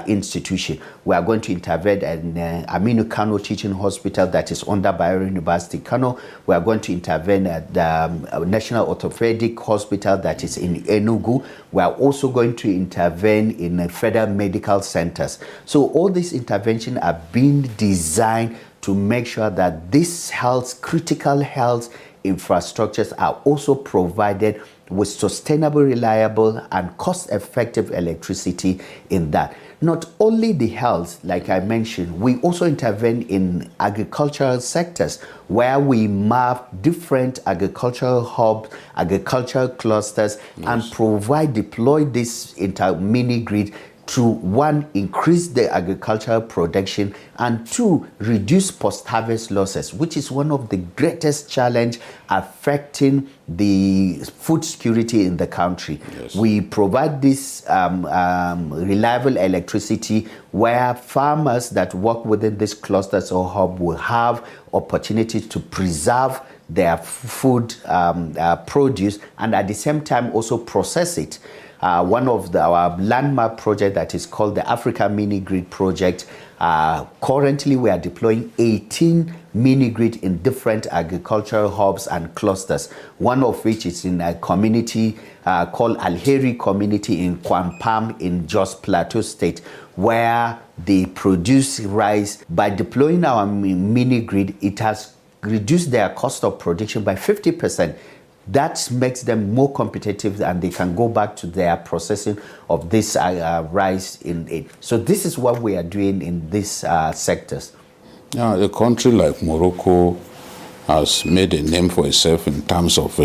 institution. We are going to intervene in Aminu Kano Teaching Hospital that is under Bayero University, Kano. We are going to intervene at the National Orthopedic Hospital that is in Enugu. We are also going to intervene in federal medical centers. So all these interventions are being designed to make sure that these critical health infrastructures are also provided with sustainable, reliable, and cost-effective electricity in that. Not only the health, like I mentioned, we also intervene in agricultural sectors where we map different agricultural hubs, agricultural clusters, and deploy this mini grid to, one, increase the agricultural production, and two, reduce post-harvest losses, which is one of the greatest challenges affecting the food security in the country. Yes. We provide this reliable electricity where farmers that work within these clusters or hub will have opportunity to preserve their food produce, and at the same time also process it. One of our landmark project that is called the Africa Mini Grid Project. Currently, we are deploying 18 mini grid in different agricultural hubs and clusters. One of which is in a community called Alheri Community in Kwampam in Jos Plateau State, where they produce rice. By deploying our mini grid, it has reduced their cost of production by 50%. That makes them more competitive, and they can go back to their processing of this rice in it. So this is what we are doing in these sectors. Yeah, a country like Morocco has made a name for itself in terms of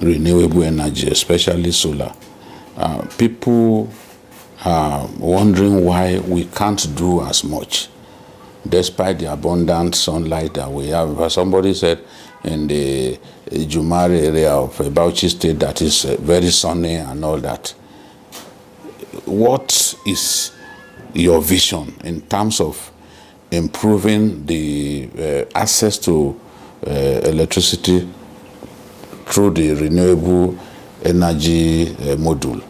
renewable energy, especially solar. People are wondering why we can't do as much, despite the abundant sunlight that we have. Somebody said in the Jumari area of Bauchi State that is very sunny and all that. What is your vision in terms of improving the access to electricity through the renewable energy module?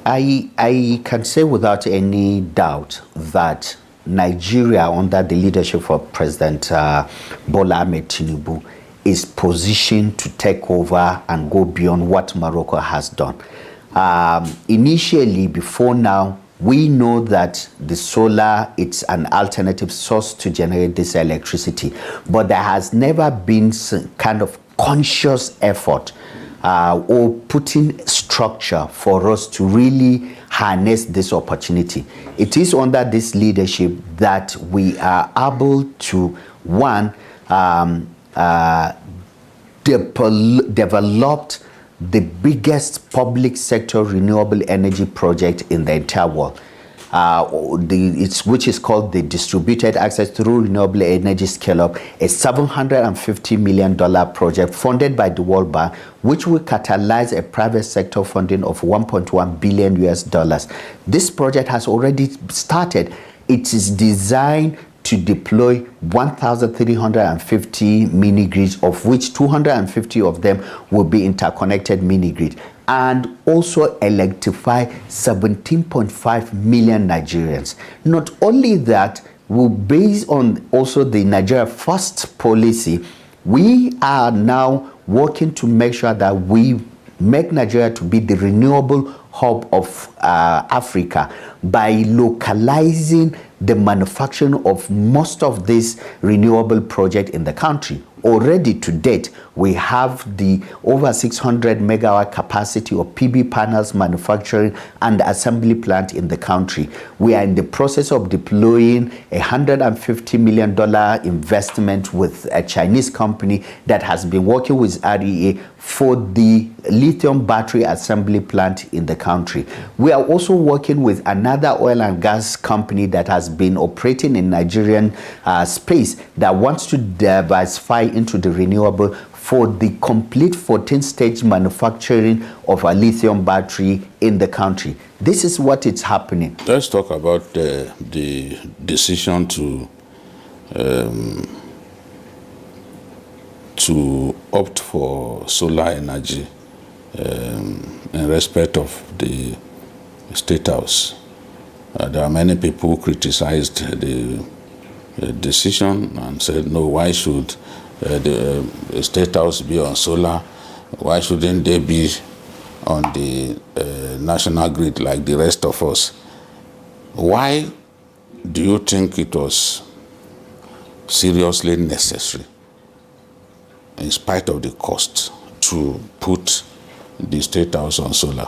I can say without any doubt that Nigeria, under the leadership of President Bola Ahmed Tinubu, is positioned to take over and go beyond what Morocco has done. Initially, before now, we know that the solar, it's an alternative source to generate this electricity, but there has never been some kind of conscious effort or putting strong structure for us to really harness this opportunity. It is under this leadership that we are able to, one, developed the biggest public sector renewable energy project in the entire world, which is called the Distributed Access Through Renewable Energy Scale-Up, a $750 million project funded by the World Bank, which will catalyze a private sector funding of $1.1 billion US. This project has already started. It is designed to deploy 1,350 mini grids, of which 250 of them will be interconnected mini grid, and also electrify 17.5 million Nigerians. Not only that, based on also the Nigeria First policy, we are now working to make sure that we make Nigeria to be the renewable hub of Africa by localizing the manufacturing of most of this renewable project in the country. Already to date, we have the over 600 megawatt capacity of PV panels manufacturing and assembly plant in the country. We are in the process of deploying a $150 million investment with a Chinese company that has been working with REA for the lithium battery assembly plant in the country. We are also working with another oil and gas company that has been operating in Nigerian space that wants to diversify into the renewable for the complete 14-stage manufacturing of a lithium battery in the country. This is what is happening. Let's talk about the decision to opt for solar energy in respect of the State House. There are many people who criticized the decision and said, no, why should the State House be on solar? Why shouldn't they be on the national grid like the rest of us? Why do you think it was seriously necessary, in spite of the cost, to put the State House on solar?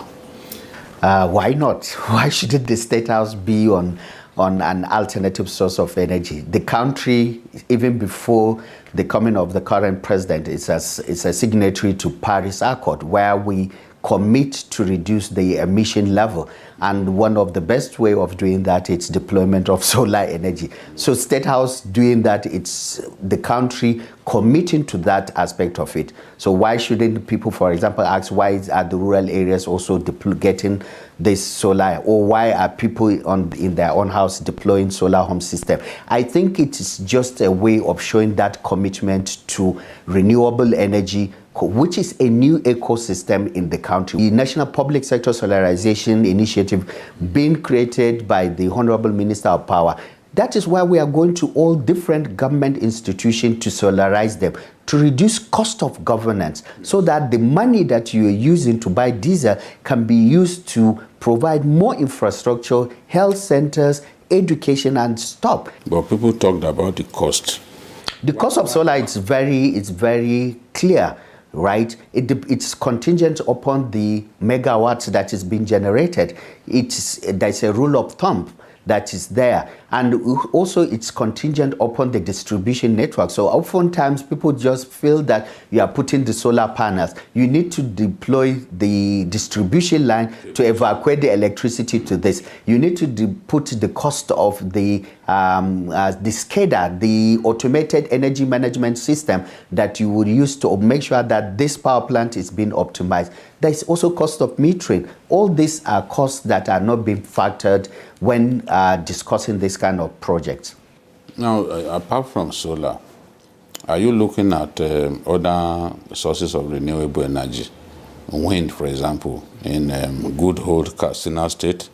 Why not? Why shouldn't the State House be on an alternative source of energy? The country, even before the coming of the current president, is a signatory to Paris Accord, where we commit to reduce the emission level. And one of the best way of doing that is deployment of solar energy. So State House doing that, it's the country committing to that aspect of it. So why shouldn't people, for example, ask why are the rural areas also getting this solar, or why are people in their own house deploying solar home system? I think it is just a way of showing that commitment to renewable energy, which is a new ecosystem in the country. The National Public Sector Solarization Initiative being created by the Honorable Minister of Power. That is why we are going to all different government institutions to solarize them, to reduce cost of governance, so that the money that you are using to buy diesel can be used to provide more infrastructure, health centers, education, and stop. But people talked about the cost. The cost of solar is very clear. Right, it's contingent upon the megawatts that is being generated. There's a rule of thumb that is there, and also it's contingent upon the distribution network. So oftentimes people just feel that you are putting the solar panels. You need to deploy the distribution line to evacuate the electricity to this. You need to put the cost of the SCADA, the automated energy management system that you would use to make sure that this power plant is being optimized. There is also cost of metering. All these are costs that are not being factored when discussing this kind of projects. Now, apart from solar, are you looking at other sources of renewable energy? Wind, for example, in good old Katsina State,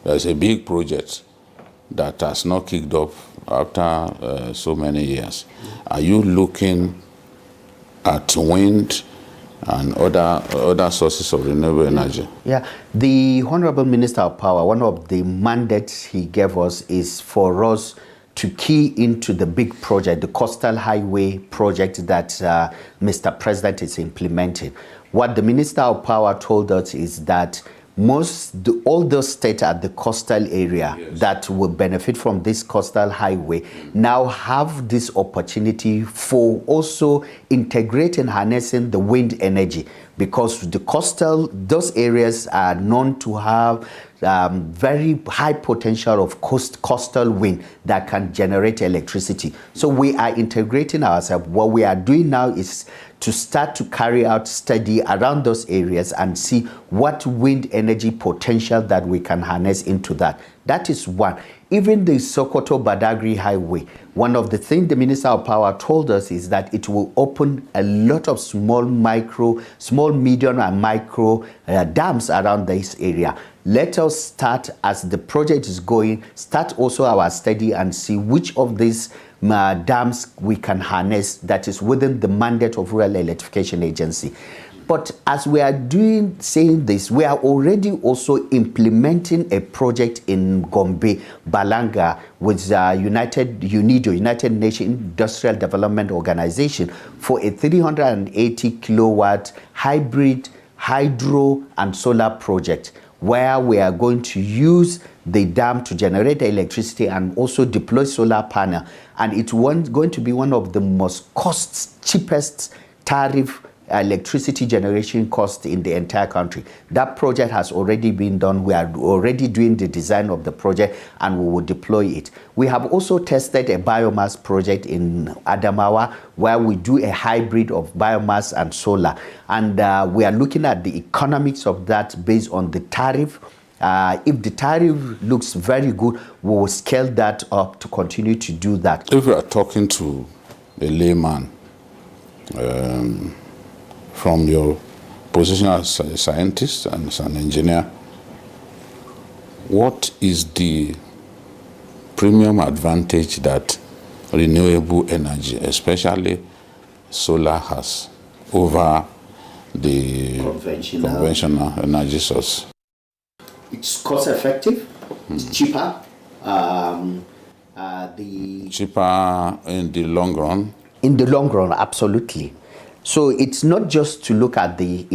there's a big project that has not kicked off after so many years. Are you looking at wind and other sources of renewable energy? Yeah, the Honorable Minister of Power, one of the mandates he gave us is for us to key into the big project, the Coastal Highway project that Mr. President is implementing. What the Minister of Power told us is that all those states at the coastal area that will benefit from this coastal highway now have this opportunity for also integrating, harnessing the wind energy, because those areas are known to have very high potential of coastal wind that can generate electricity. So we are integrating ourselves. What we are doing now is to start to carry out study around those areas and see what wind energy potential that we can harness into that. That is one. Even the Sokoto-Badagry Highway, one of the things the Minister of Power told us is that it will open a lot of small, medium and micro dams around this area. Let us start, as the project is going, start also our study and see which of these dams we can harness that is within the mandate of Rural Electrification Agency. But as we are saying this, we are already also implementing a project in Gombe, Balanga, with United Nations Industrial Development Organization for a 380 kilowatt hybrid hydro and solar project, where we are going to use the dam to generate electricity and also deploy solar panel. And it's going to be one of the most cheapest tariff electricity generation cost in the entire country. That project has already been done. We are already doing the design of the project and we will deploy it. We have also tested a biomass project in Adamawa where we do a hybrid of biomass and solar. And we are looking at the economics of that based on the tariff. If the tariff looks very good, we will scale that up to continue to do that. If we are talking to a layman, from your position as a scientist and as an engineer, what is the premium advantage that renewable energy, especially solar, has over the conventional energy source? It's cost effective, it's cheaper. Cheaper in the long run? In the long run, absolutely. So it's not just to look at the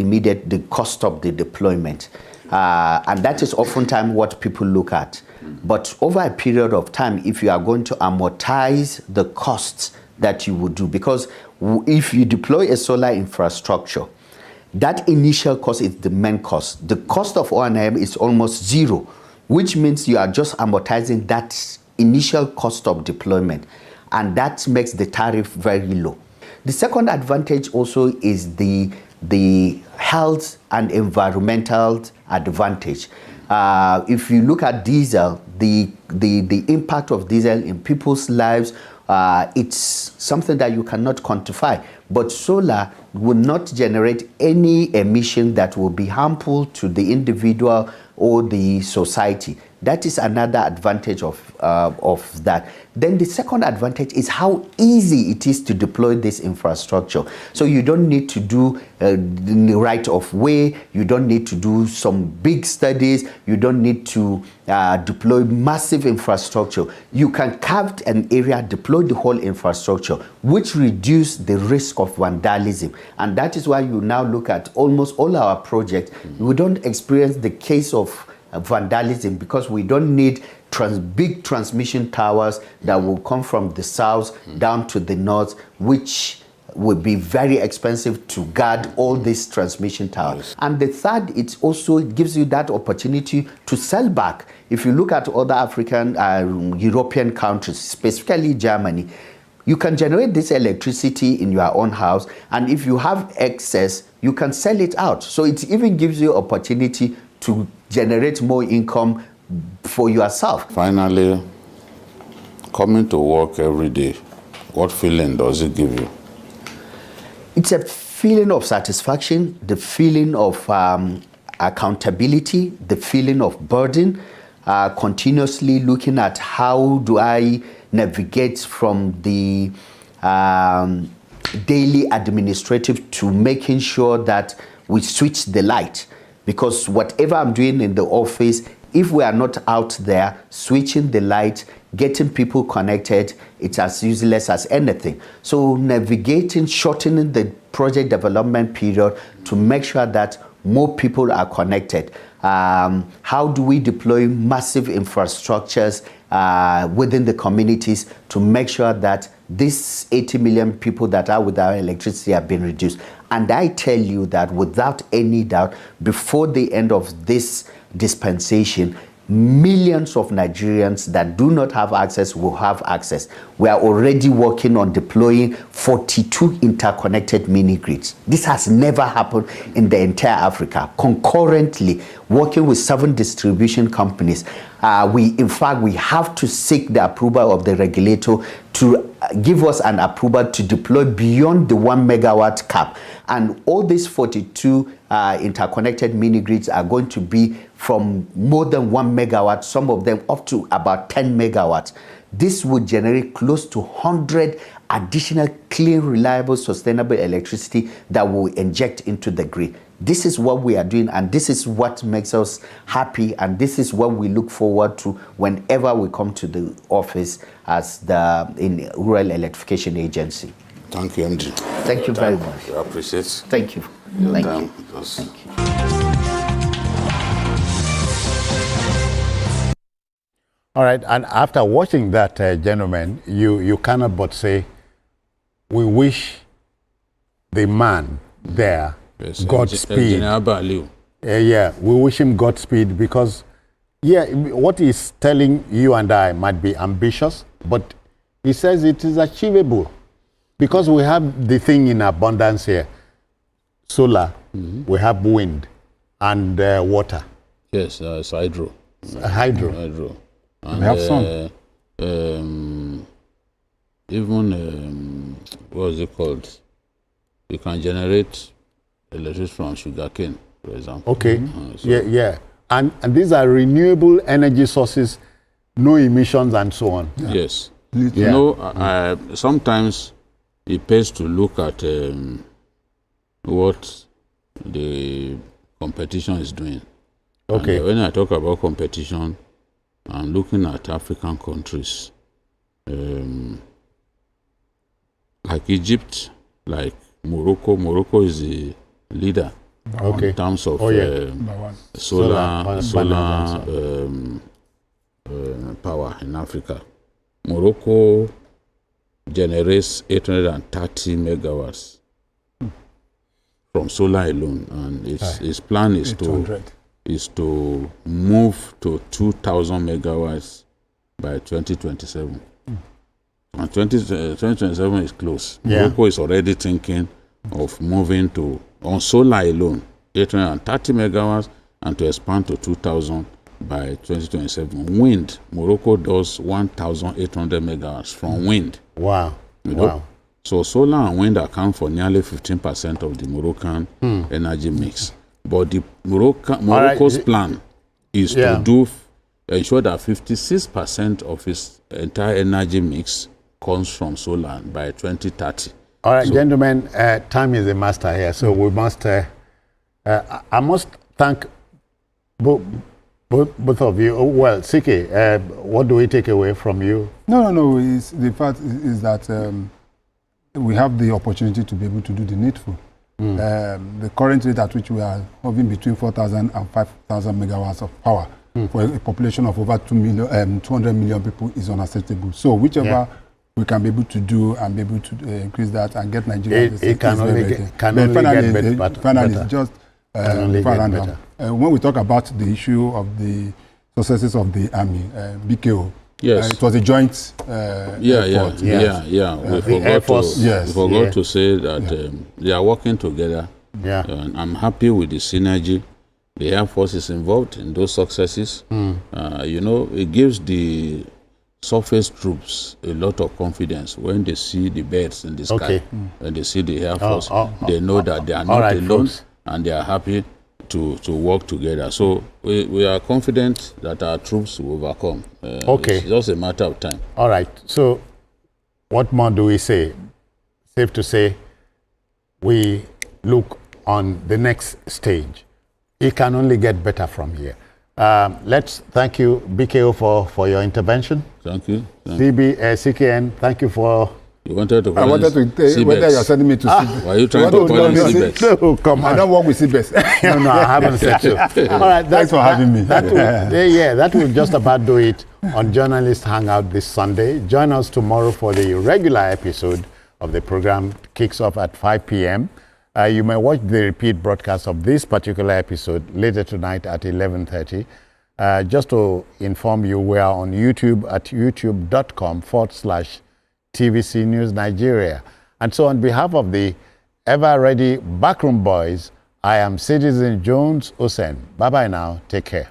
cost of the deployment. And that is oftentimes what people look at. But over a period of time, if you are going to amortize the costs that you would do, because if you deploy a solar infrastructure, that initial cost is the main cost. The cost of O&M is almost zero, which means you are just amortizing that initial cost of deployment. And that makes the tariff very low. The second advantage also is the health and environmental advantage. If you look at diesel, the impact of diesel in people's lives, it's something that you cannot quantify. But solar will not generate any emission that will be harmful to the individual or the society. That is another advantage of that. Then the second advantage is how easy it is to deploy this infrastructure. So you don't need to do the right of way, you don't need to do some big studies, you don't need to deploy massive infrastructure. You can carve an area, deploy the whole infrastructure, which reduce the risk of vandalism. And that is why you now look at almost all our projects, we don't experience the case of vandalism because we don't need big transmission towers that will come from the south down to the north, which would be very expensive to guard all these transmission towers. And the third, it also gives you that opportunity to sell back. If you look at other African, European countries, specifically Germany, you can generate this electricity in your own house, and if you have excess, you can sell it out. So it even gives you opportunity to generate more income for yourself. Finally, coming to work every day, what feeling does it give you? It's a feeling of satisfaction, the feeling of accountability, the feeling of burden, continuously looking at how do I navigate from the daily administrative to making sure that we switch the light. Because whatever I'm doing in the office, if we are not out there switching the light, getting people connected, it's as useless as anything. So navigating, shortening the project development period to make sure that more people are connected. How do we deploy massive infrastructures within the communities to make sure that these 80 million people that are without electricity have been reduced? And I tell you that without any doubt, before the end of this dispensation, millions of Nigerians that do not have access will have access. We are already working on deploying 42 interconnected mini grids. This has never happened in the entire Africa. Concurrently, working with 7 distribution companies, in fact, we have to seek the approval of the regulator to give us an approval to deploy beyond the 1 megawatt cap. And all these 42 interconnected mini grids are going to be from more than 1 megawatt, some of them up to about 10 megawatts. This would generate close to 100 additional clean, reliable, sustainable electricity that will inject into the grid. This is what we are doing, and this is what makes us happy, and this is what we look forward to whenever we come to the office as the Rural Electrification Agency. Thank you, MD. Thank you very much. I appreciate it. Thank you. Thank you. Thank you. All right, and after watching that, gentlemen, you cannot but say, we wish the man there Godspeed. Yeah, we wish him Godspeed because, yeah, what he's telling you and I might be ambitious, but he says it is achievable because we have the thing in abundance here. Solar, we have wind and water. Yes, it's hydro. Hydro. And we have sun. Even, what is it called? You can generate electricity from sugarcane, for example. Okay, yeah. And these are renewable energy sources, no emissions and so on. Yeah. Yes. You know, sometimes it pays to look at what the competition is doing. Okay. And when I talk about competition, I'm looking at African countries like Egypt, like Morocco. Morocco is the leader in terms of solar power in Africa. Morocco generates 830 megawatts from solar alone, and its plan is to move to 2,000 megawatts by 2027. And 2027 is close. Morocco is already thinking of moving to, on solar alone, 830 megawatts and to expand to 2,000 by 2027. Wind, Morocco does 1,800 megawatts from wind. Wow. Wow. So solar and wind account for nearly 15% of the Moroccan energy mix. But the Morocco's plan is to ensure that 56% of its entire energy mix comes from solar by 2030. All right, gentlemen, time is a master here, so we must, I must thank both of you. Well, Siki, what do we take away from you? No. The fact is that we have the opportunity to be able to do the needful. The current rate at which we are hovering between 4,000 and 5,000 megawatts of power for a population of over 200 million people is unacceptable. So whichever we can be able to do and be able to increase that and get Nigeria. It can only get better. Finally, just when we talk about the issue of the successes of the army, BKO, it was a joint effort. We forgot to say that they are working together. And I'm happy with the synergy. The Air Force is involved in those successes. You know, it gives the surface troops a lot of confidence when they see the birds in the sky, and they see the Air Force. They know that they are not alone, and they are happy to work together. So we are confident that our troops will overcome. It's just a matter of time. All right. So what more do we say? Safe to say, we look on the next stage. It can only get better from here. Let's thank you, BKO, for your intervention. Thank you. CKN, thank you for... You wanted to I wanted to tell whether you're sending me to CBS. Were you trying to call me CBS? No, come on. I don't work with CBS. No, I haven't said so. All right, thanks for having me. That will just about do it on Journalist Hangout this Sunday. Join us tomorrow for the regular episode of the program. Kicks off at 5 p.m. You may watch the repeat broadcast of this particular episode later tonight at 11:30. Just to inform you, we are on YouTube at youtube.com/TVC News Nigeria. And so on behalf of the ever-ready Backroom Boys, I am Citizen Jones Osen. Bye-bye now. Take care.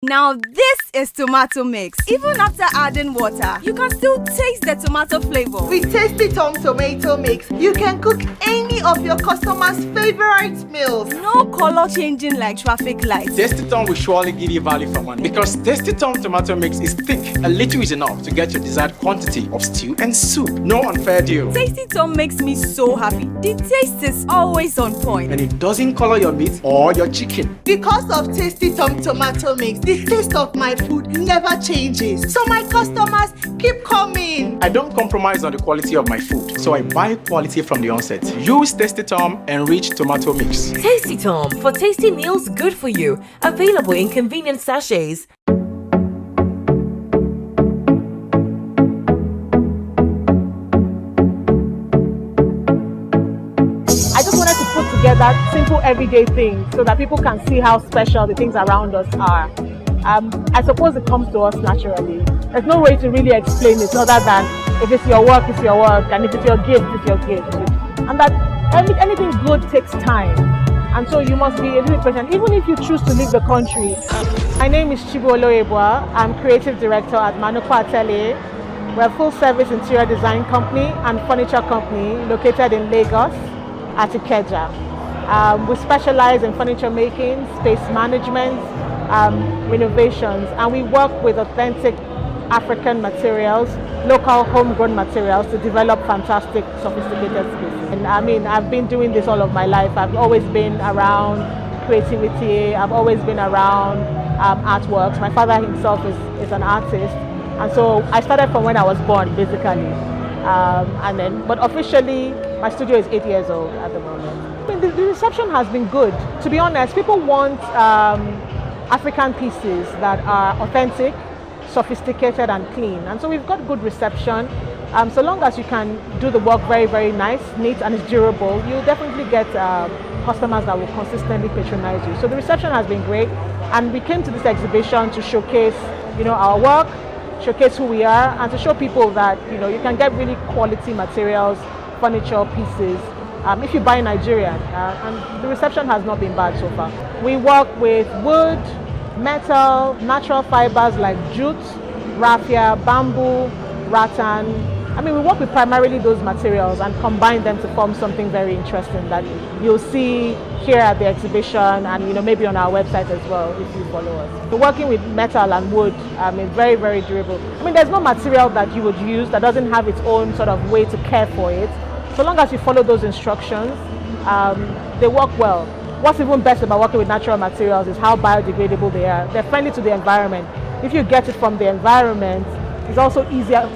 Now this is tomato mix. Even after adding water, you can still taste the tomato flavor. With Tasty Tom Tomato Mix, you can cook any of your customers' favorite meals. No color changing like traffic lights. Tasty Tom will surely give you value for money because Tasty Tom Tomato Mix is thick. A little is enough to get your desired quantity of stew and soup. No unfair deal. Tasty Tom makes me so happy. The taste is always on point. And it doesn't color your meat or your chicken. Because of Tasty Tom Tomato Mix, the taste of my food never changes. So my customers keep coming. I don't compromise on the quality of my food, so I buy quality from the onset. Use Tasty Tom Enriched Tomato Mix. Tasty Tom, for tasty meals good for you. Available in convenient sachets. I just wanted to put together simple everyday things so that people can see how special the things around us are. I suppose it comes to us naturally. There's no way to really explain it other than if it's your work, it's your work, and if it's your gift, it's your gift. And that anything good takes time. And so you must be a little patient, even if you choose to leave the country. My name is Chibu Oloyebua. I'm creative director at Manoko Atelier. We're a full-service interior design company and furniture company located in Lagos at Ikeja. We specialize in furniture making, space management, renovations, and we work with authentic African materials, local homegrown materials to develop fantastic, sophisticated spaces. And I mean, I've been doing this all of my life. I've always been around creativity. I've always been around artworks. My father himself is an artist, and so I started from when I was born, basically. But officially, my studio is 8 years old at the moment. I mean, the reception has been good. To be honest, people want African pieces that are authentic, sophisticated and clean, and so we've got good reception. So long as you can do the work very, very nice, neat and it's durable, you definitely get customers that will consistently patronize you. So the reception has been great, and we came to this exhibition to showcase, our work, showcase who we are, and to show people that you can get really quality materials, furniture pieces, if you buy Nigerian, and the reception has not been bad so far. We work with wood, metal, natural fibers like jute, raffia, bamboo, rattan. I mean, we work with primarily those materials and combine them to form something very interesting that you'll see here at the exhibition and maybe on our website as well if you follow us. We're working with metal and wood. It's very, very durable. I mean, there's no material that you would use that doesn't have its own sort of way to care for it. So long as you follow those instructions, they work well. What's even best about working with natural materials is how biodegradable they are. They're friendly to the environment. If you get it from the environment, it's also easier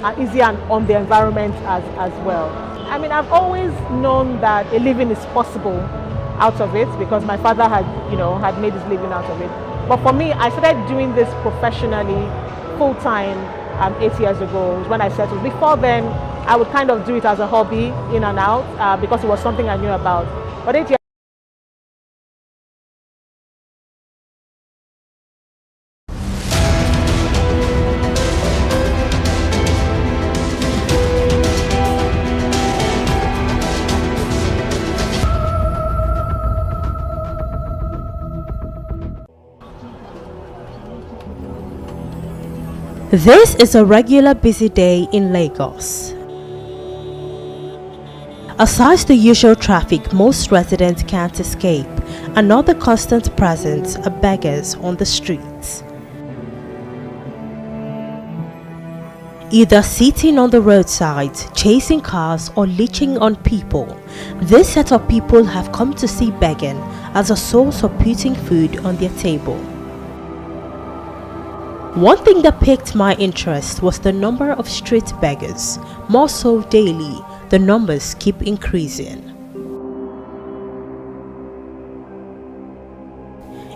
on the environment as well. I mean, I've always known that a living is possible out of it because my father had made his living out of it. But for me, I started doing this professionally, full-time, 8 years ago when I settled. Before then, I would kind of do it as a hobby, in and out, because it was something I knew about. But 8 years This is a regular busy day in Lagos. Aside the usual traffic most residents can't escape, another constant presence are beggars on the streets. Either sitting on the roadside, chasing cars, or leeching on people, this set of people have come to see begging as a source of putting food on their table. One thing that piqued my interest was the number of street beggars. More so daily, the numbers keep increasing.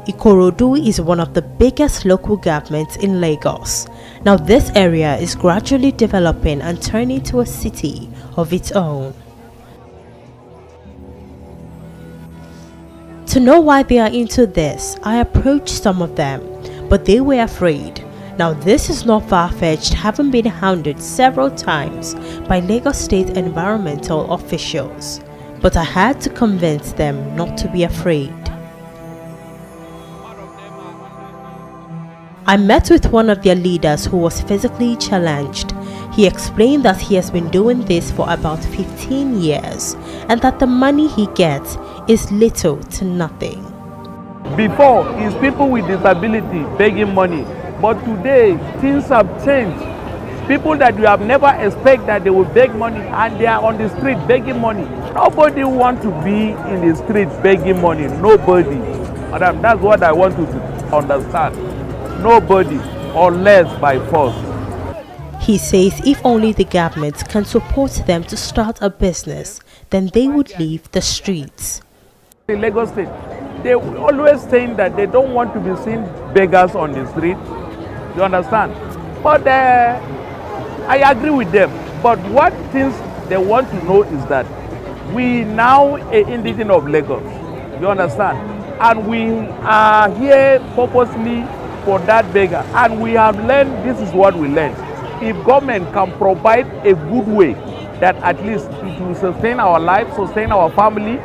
Ikorodu is one of the biggest local governments in Lagos. Now this area is gradually developing and turning into a city of its own. To know why they are into this, I approached some of them, but they were afraid. Now this is not far-fetched, having been hounded several times by Lagos State environmental officials. But I had to convince them not to be afraid. I met with one of their leaders who was physically challenged. He explained that he has been doing this for about 15 years and that the money he gets is little to nothing. Before, it's people with disability begging money, but today things have changed. People that you have never expected that they will beg money and they are on the street begging money. Nobody wants to be in the street begging money. Nobody. Madam, that's what I want you to understand. Nobody, unless by force. He says if only the government can support them to start a business, then they would leave the streets. In Lagos State, they always saying that they don't want to be seen beggars on the street. You understand? But I agree with them. But what things they want to know is that we now an indigenous of Lagos. You understand? And we are here purposely for that beggar, and we have learned, this is what we learned. If government can provide a good way that at least it will sustain our life, sustain our family,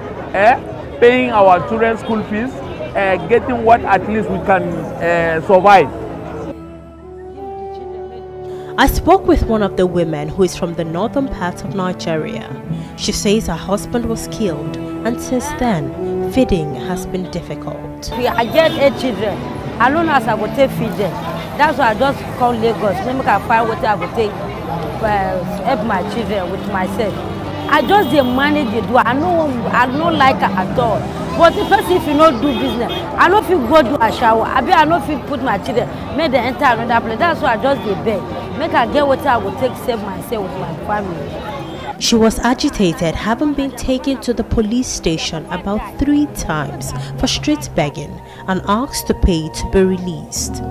paying our children's school fees, getting what at least we can survive. I spoke with one of the women who is from the northern part of Nigeria. She says her husband was killed, and since then, feeding has been difficult. I get 8 children. As long as I go take feed them. That's why I just call Lagos. Let me find what I go take help my children with myself. I just manage it. I don't like it at all. But if you don't do business, I don't feel go do a shower. I don't feel put my children, make them enter another place. That's why I just beg. Make I get what I will take, save myself with my family. She was agitated, having been taken to the police station about 3 times for street begging and asked to pay to be released.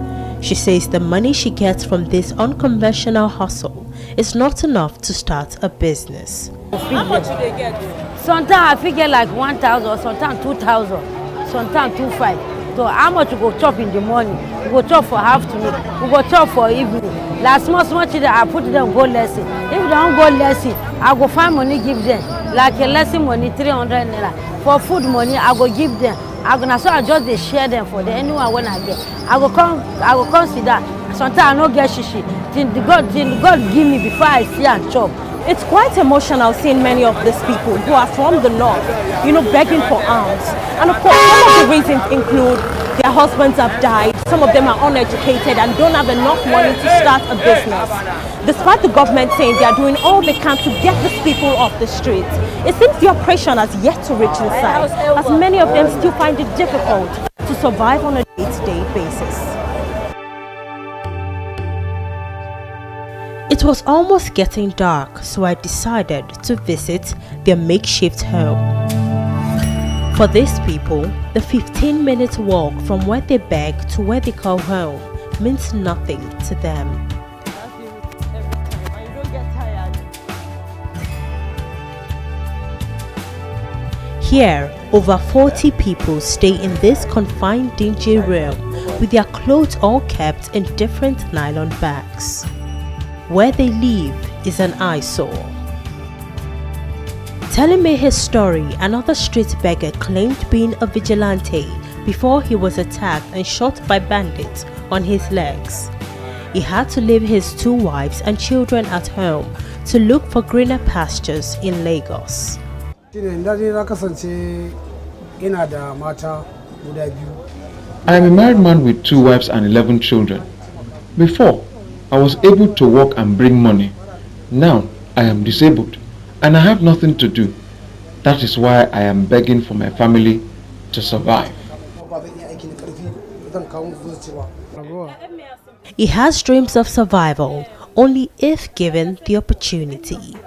She says the money she gets from this unconventional hustle is not enough to start a business. How much do they get? Sometimes I get like 1,000, sometimes 2,000, sometimes 2,500. So how much you go chop in the morning? You go chop for afternoon, you go chop for evening. Like small children, I put them go lesson. If they don't go lesson, I go find money give them. Like a lesson money, 300 naira. For food money, I go give them. I just share them for them. Anyone when I get, I go consider. Sometimes I don't get shishi. Till God give me before I see and chop. It's quite emotional seeing many of these people who are from the north, begging for alms. And of course, some of the reasons include their husbands have died, some of them are uneducated and don't have enough money to start a business. Despite the government saying they are doing all they can to get these people off the streets, it seems the oppression has yet to reach inside, as many of them still find it difficult to survive on a day-to-day basis. It was almost getting dark, so I decided to visit their makeshift home. For these people, the 15-minute walk from where they beg to where they call home means nothing to them. Here, over 40 people stay in this confined, dingy room with their clothes all kept in different nylon bags. Where they live is an eyesore. Telling me his story, another street beggar claimed being a vigilante before he was attacked and shot by bandits on his legs. He had to leave his 2 wives and children at home to look for greener pastures in Lagos. I am a married man with 2 wives and 11 children. Before, I was able to work and bring money. Now I am disabled and I have nothing to do. That is why I am begging for my family to survive. He has dreams of survival only if given the opportunity.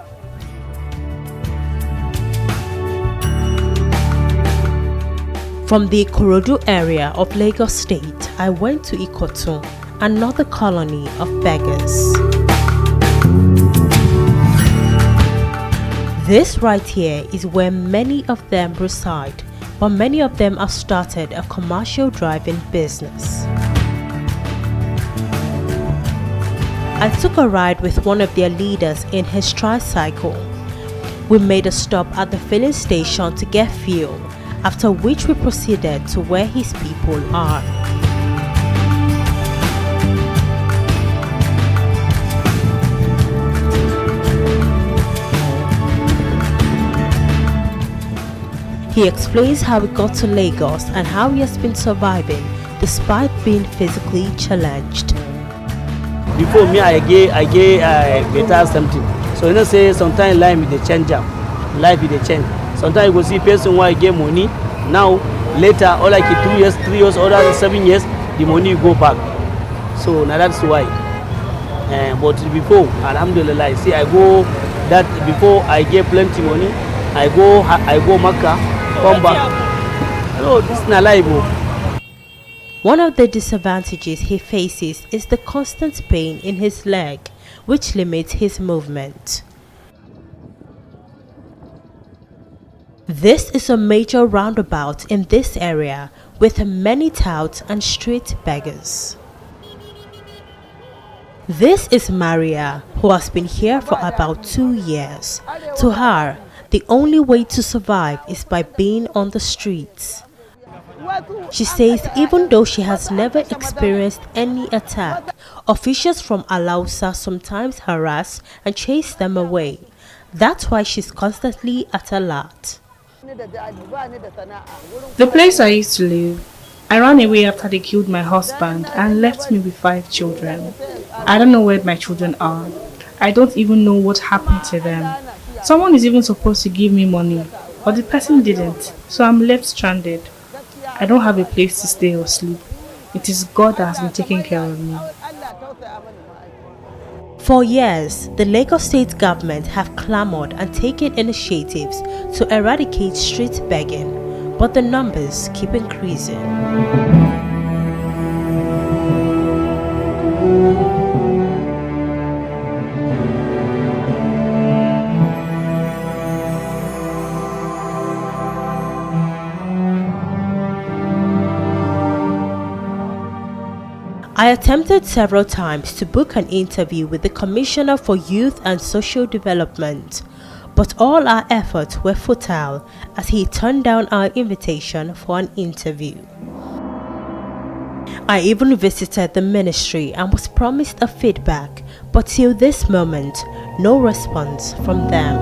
From the Ikorodu area of Lagos State, I went to Ikotun, another colony of beggars. This right here is where many of them reside, but many of them have started a commercial driving business. I took a ride with one of their leaders in his tricycle. We made a stop at the filling station to get fuel, after which we proceeded to where his people are. He explains how he got to Lagos and how he has been surviving despite being physically challenged. Before me, I get better something. So you know, say sometimes life is the change up. Life is the change. Sometimes you go see person who get money. Now later, or like 2 years, 3 years, or 7 years, the money go back. So now that's why. But before, alhamdulillah, see I go that before I get plenty money, I go Makkah, come back. No, this is not life. One of the disadvantages he faces is the constant pain in his leg, which limits his movement. This is a major roundabout in this area with many touts and street beggars. This is Maria, who has been here for about 2 years. To her, the only way to survive is by being on the streets. She says even though she has never experienced any attack, officials from Alausa sometimes harass and chase them away. That's why she's constantly at alert. The place I used to live, I ran away after they killed my husband and left me with 5 children. I don't know where my children are. I don't even know what happened to them. Someone is even supposed to give me money, but the person didn't, so I'm left stranded. I don't have a place to stay or sleep. It is God that has been taking care of me. For years, the Lagos State government have clamored and taken initiatives to eradicate street begging, but the numbers keep increasing. I attempted several times to book an interview with the Commissioner for Youth and Social Development, but all our efforts were futile as he turned down our invitation for an interview. I even visited the ministry and was promised a feedback, but till this moment, no response from them.